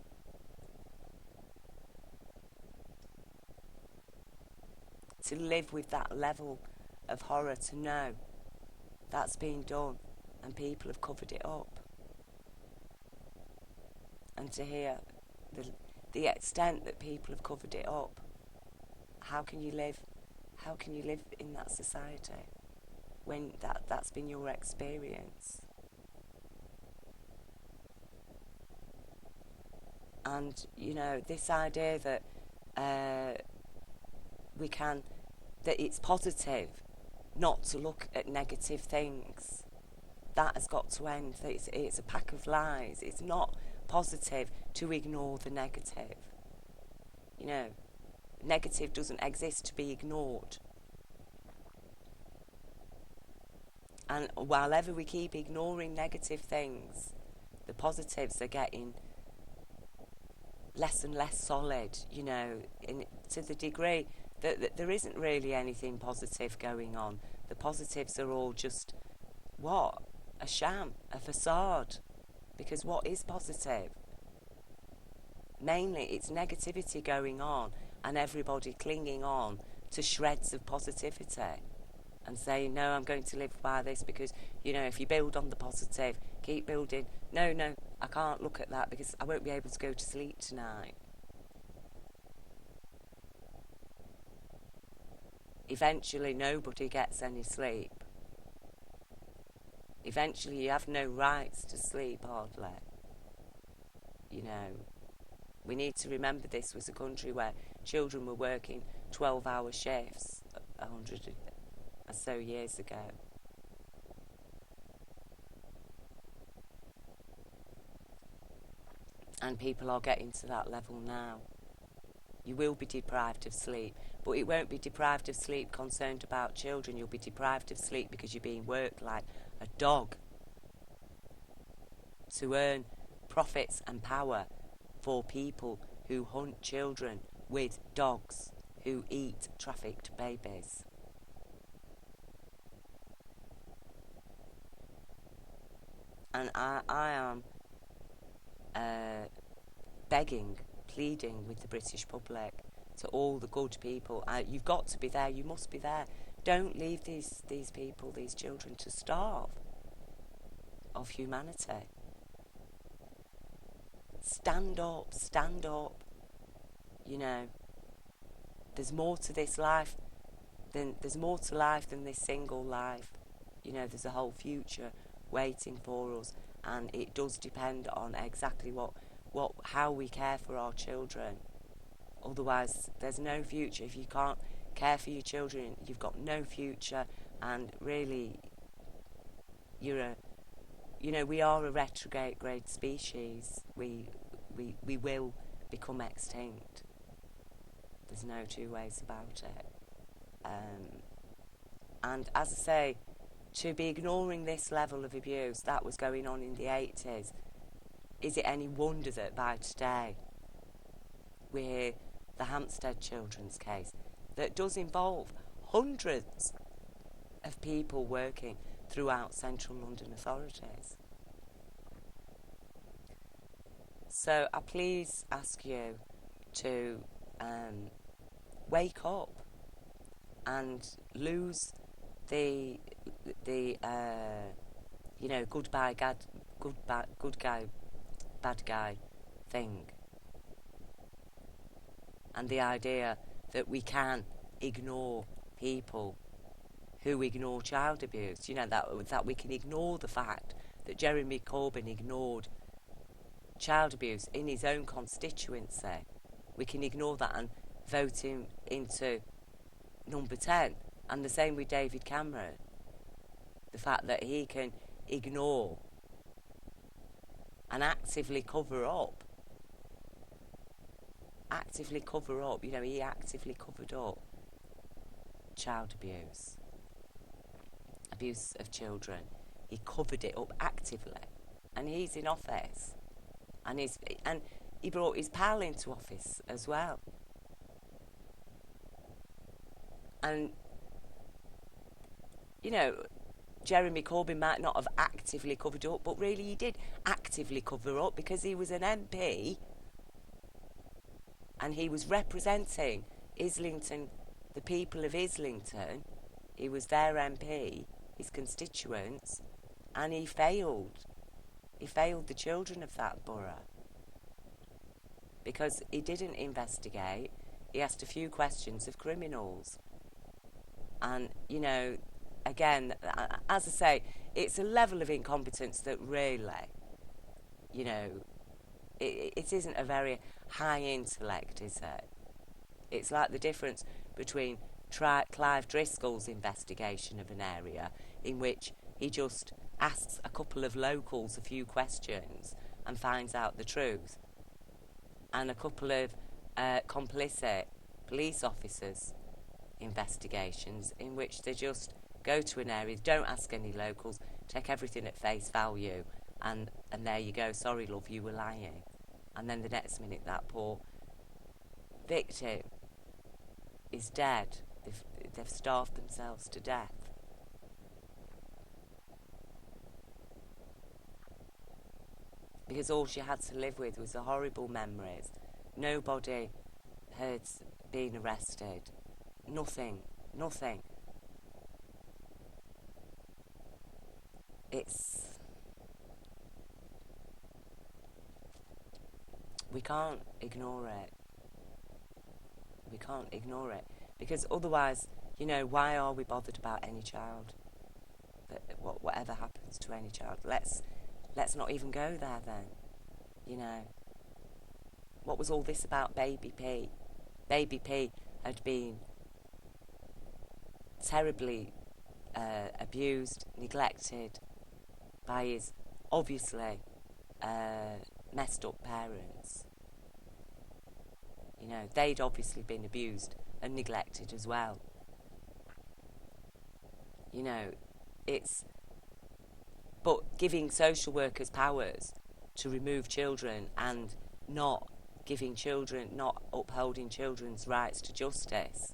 To live with that level of horror, to know that's been done and people have covered it up. And to hear the extent that people have covered it up. How can you live in that society when that's been your experience? And, you know, this idea that that it's positive not to look at negative things, that has got to end. It's a pack of lies. It's not positive to ignore the negative. You know, negative doesn't exist to be ignored. And while ever we keep ignoring negative things, the positives are getting less and less solid, you know, to the degree that there isn't really anything positive going on. The positives are all just, what? A sham, a facade. Because what is positive? Mainly it's negativity going on and everybody clinging on to shreds of positivity and saying, no, I'm going to live by this because, you know, if you build on the positive, keep building. No, I can't look at that because I won't be able to go to sleep tonight. Eventually nobody gets any sleep. Eventually you have no rights to sleep, hardly. You know, we need to remember this was a country where children were working 12-hour shifts 100 or so years ago. And people are getting to that level now. You will be deprived of sleep, but it won't be deprived of sleep concerned about children. You'll be deprived of sleep because you're being worked like a dog to earn profits and power for people who hunt children with dogs, who eat trafficked babies. And I am begging, pleading with the British public, to all the good people, you've got to be there, you must be there. Don't leave these people, these children, to starve of humanity. Stand up, stand up. You know, there's more to this life there's more to life than this single life. You know, there's a whole future waiting for us, and it does depend on exactly how we care for our children. Otherwise, there's no future. If you can't care for your children, you've got no future, and really, we are a retrograde species. We will become extinct. There's no two ways about it. And as I say, to be ignoring this level of abuse that was going on in the 80s, is it any wonder that by today we hear the Hampstead children's case that does involve hundreds of people working throughout central London authorities? So I please ask you to wake up and lose the good guy, bad guy thing, and the idea that we can ignore people who ignore child abuse. You know, that we can ignore the fact that Jeremy Corbyn ignored child abuse in his own constituency. We can ignore that and vote him into number 10. And the same with David Cameron. The fact that he can ignore and actively cover up. You know, he actively covered up child abuse of children. He covered it up actively, and he's in office, and he brought his pal into office as well. And you know, Jeremy Corbyn might not have actively covered up, but really he did actively cover up, because he was an MP and he was representing Islington, the people of Islington. He was their MP, his constituents, and he failed. He failed the children of that borough because he didn't investigate. He asked a few questions of criminals. And, you know, again, as I say, it's a level of incompetence that really, you know, it isn't a very high intellect, is it? It's like the difference between Clive Driscoll's investigation of an area, in which he just asks a couple of locals a few questions and finds out the truth, and a couple of complicit police officers' investigations, in which they just go to an area, don't ask any locals, take everything at face value, and there you go, sorry love, you were lying. And then the next minute that poor victim is dead. They've starved themselves to death. Because all she had to live with was the horrible memories. Nobody had been arrested. Nothing. We can't ignore it. Because otherwise, you know, why are we bothered about any child? Whatever happens to any child, let's not even go there then. You know, what was all this about Baby P? Baby P had been terribly abused, neglected by his obviously messed up parents. You know, they'd obviously been abused and neglected as well. You know, but giving social workers powers to remove children and not upholding children's rights to justice.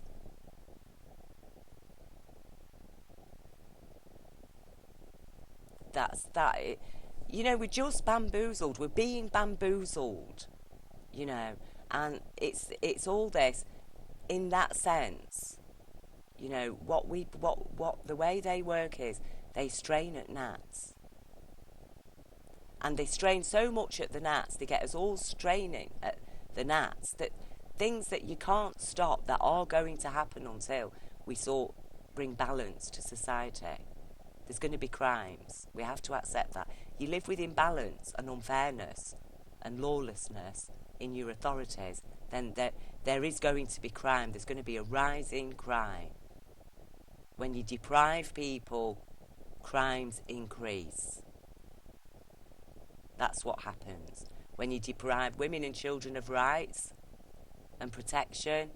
You know, we're just bamboozled. We're being bamboozled. you know, and it's all this in that sense. You know, what the way they work is they strain at gnats. And they strain so much at the gnats, they get us all straining at the gnats, that things that you can't stop that are going to happen until we bring balance to society. There's going to be crimes. We have to accept that. You live with imbalance and unfairness and lawlessness in your authorities, then there is going to be crime. There's going to be a rising crime. When you deprive people, crimes increase. That's what happens. When you deprive women and children of rights and protection,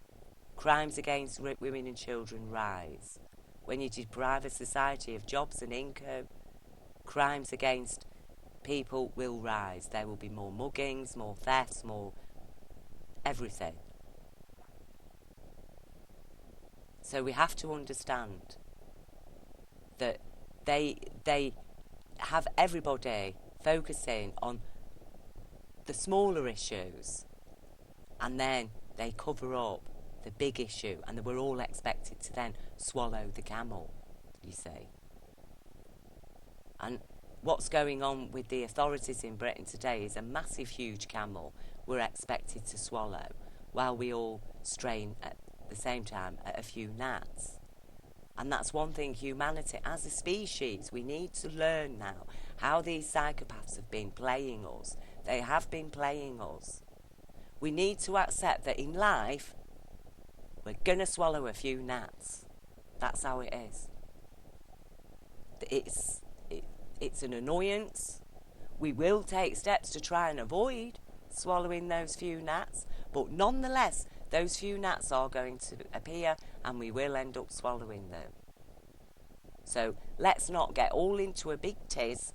crimes against women and children rise. When you deprive a society of jobs and income, crimes against people will rise. There will be more muggings, more thefts, more everything. So we have to understand that they have everybody focusing on the smaller issues, and then they cover up the big issue, and we're all expected to then swallow the camel, you see. And what's going on with the authorities in Britain today is a massive, huge camel we're expected to swallow, while we all strain at the same time at a few gnats. And that's one thing humanity, as a species, we need to learn now how these psychopaths have been playing us. They have been playing us. We need to accept that in life, we're going to swallow a few gnats. That's how it is. It's an annoyance. We will take steps to try and avoid swallowing those few gnats, but nonetheless, those few gnats are going to appear and we will end up swallowing them. So let's not get all into a big tiz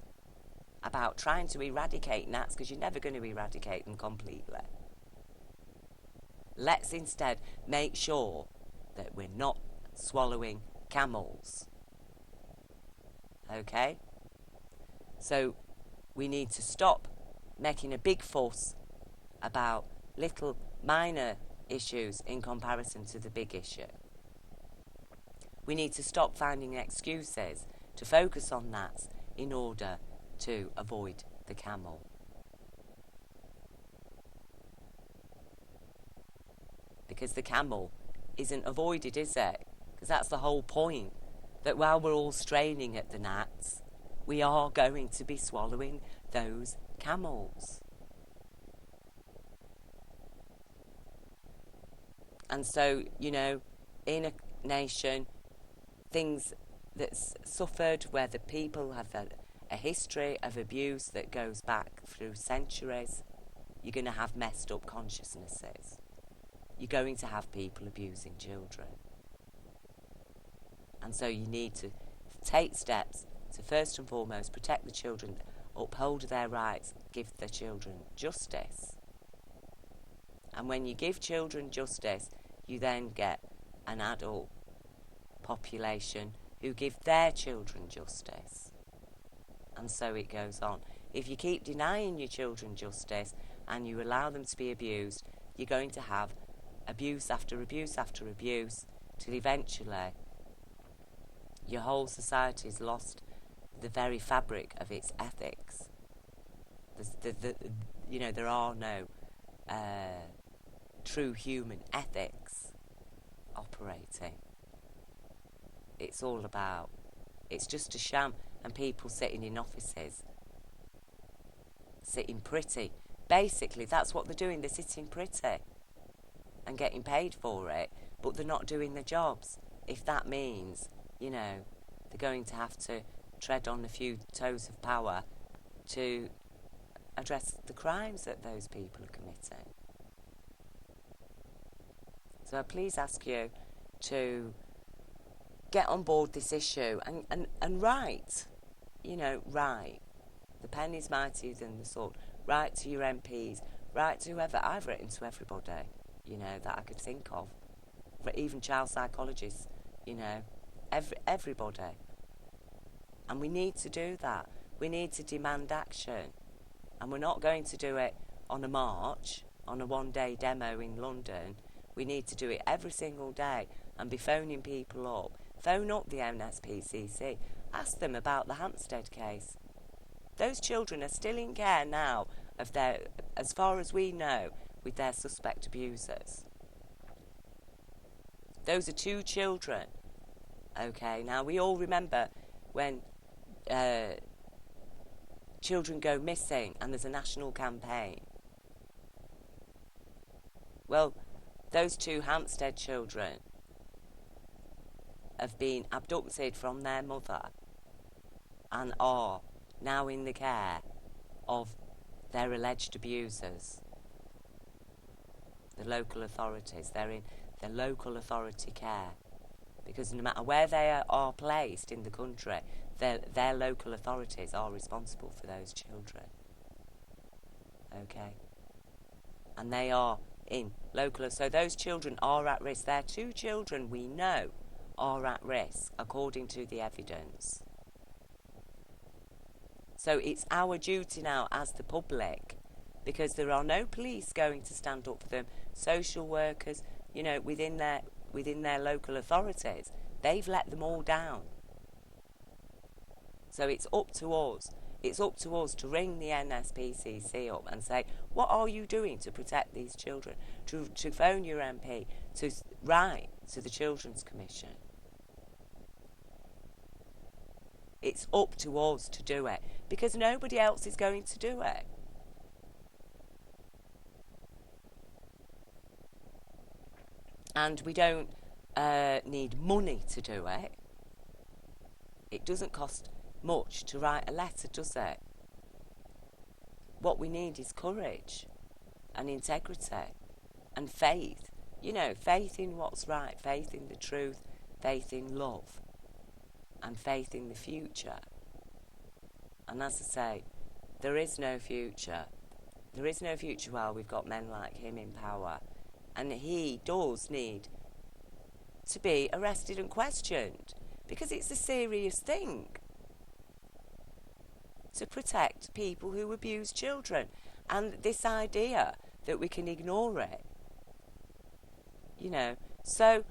about trying to eradicate gnats, because you're never going to eradicate them completely. Let's instead make sure that we're not swallowing camels. Okay? So we need to stop making a big fuss about little minor issues in comparison to the big issue. We need to stop finding excuses to focus on that in order to avoid the camel. Because the camel isn't avoided, is it? Because that's the whole point, that while we're all straining at the gnats, we are going to be swallowing those camels. And so, you know, in a nation, things that's suffered, where the people have a history of abuse that goes back through centuries, you're going to have messed up consciousnesses. You're going to have people abusing children. And so you need to take steps to first and foremost protect the children, uphold their rights, give the children justice. And when you give children justice, you then get an adult population who give their children justice. And so it goes on. If you keep denying your children justice and you allow them to be abused, you're going to have abuse after abuse after abuse, till eventually your whole society's lost the very fabric of its ethics. There are no true human ethics operating. It's all about, it's just a sham, and people sitting in offices, sitting pretty. Basically, that's what they're doing. They're sitting pretty and getting paid for it, but they're not doing their jobs. If that means, they're going to have to tread on a few toes of power to address the crimes that those people are committing. So I please ask you to get on board this issue and write. Write. The pen is mightier than the sword. Write to your MPs. Write to whoever. I've written to everybody, that I could think of. Even child psychologists, everybody. And we need to do that. We need to demand action. And we're not going to do it on a march. on a one-day demo in London. We need to do it every single day and be phoning people up. Phone up the NSPCC. Ask them about the Hampstead case. Those children are still in care now, as far as we know, with their suspect abusers. Those are 2 children. Okay, now we all remember when children go missing and there's a national campaign. Well, those 2 Hampstead children have been abducted from their mother and are now in the care of their alleged abusers, the local authorities. They're in the local authority care, because no matter where they are placed in the country, their local authorities are responsible for those children. Okay? And they are in local, so those children are at risk. They're 2 children we know are at risk according to the evidence. So it's our duty now as the public, because there are no police going to stand up for them, social workers, you know, within their local authorities. They've let them all down. So it's up to us. It's up to us to ring the NSPCC up and say, what are you doing to protect these children? To phone your MP, to write to the Children's Commission. It's up to us to do it, because nobody else is going to do it. And we don't need money to do it. It doesn't cost much to write a letter, does it? What we need is courage and integrity and faith. You know, faith in what's right, faith in the truth, faith in love, and faith in the future. And as I say, there is no future. There is no future while we've got men like him in power. And he does need to be arrested and questioned, because it's a serious thing to protect people who abuse children. And this idea that we can ignore it, you know. So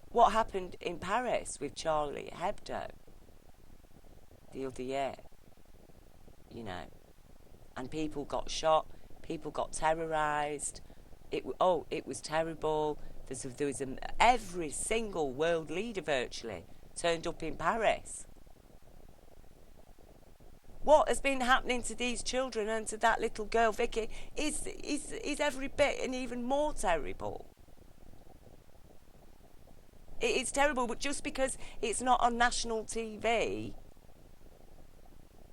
what happened in Paris with Charlie Hebdo the other year, you know, and people got shot, people got terrorised. It was terrible. There was every single world leader virtually turned up in Paris. What has been happening to these children and to that little girl, Vicky, is every bit and even more terrible. It's terrible, but just because it's not on national TV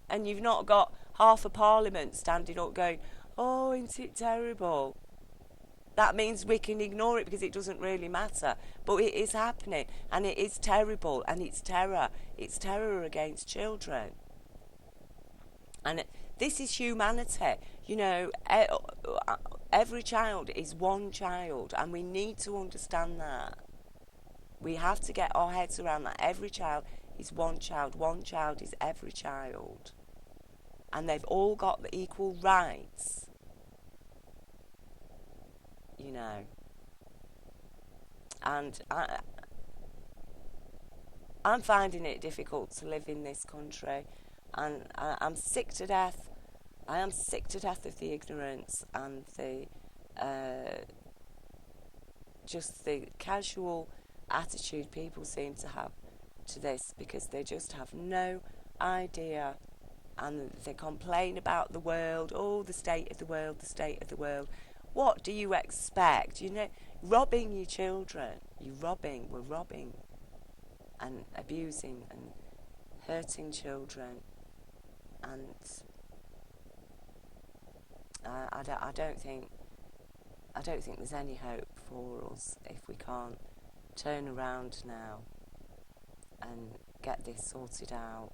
and you've not got half of Parliament standing up going, oh, isn't it terrible? That means we can ignore it because it doesn't really matter. But it is happening, and it is terrible, and it's terror. It's terror against children. And this is humanity. You know, every child is one child, and we need to understand that. We have to get our heads around that. Every child is one child. One child is every child. And they've all got the equal rights. You know. And I'm finding it difficult to live in this country. And I'm sick to death. I am sick to death of the ignorance and the just the casual attitude people seem to have to this, because they just have no idea, and they complain about the world. Oh, the state of the world, the state of the world. What do you expect? You know, robbing your children. We're robbing and abusing and hurting children. And I don't think there's any hope for us if we can't turn around now and get this sorted out.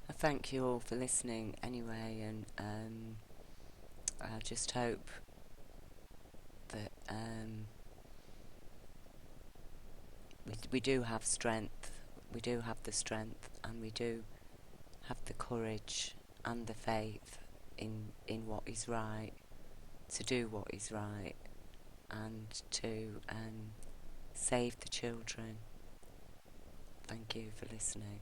I thank you all for listening anyway, and I just hope that we do have strength, we do have the strength, and we do have the courage and the faith in what is right, to do what is right, and to save the children. Thank you for listening.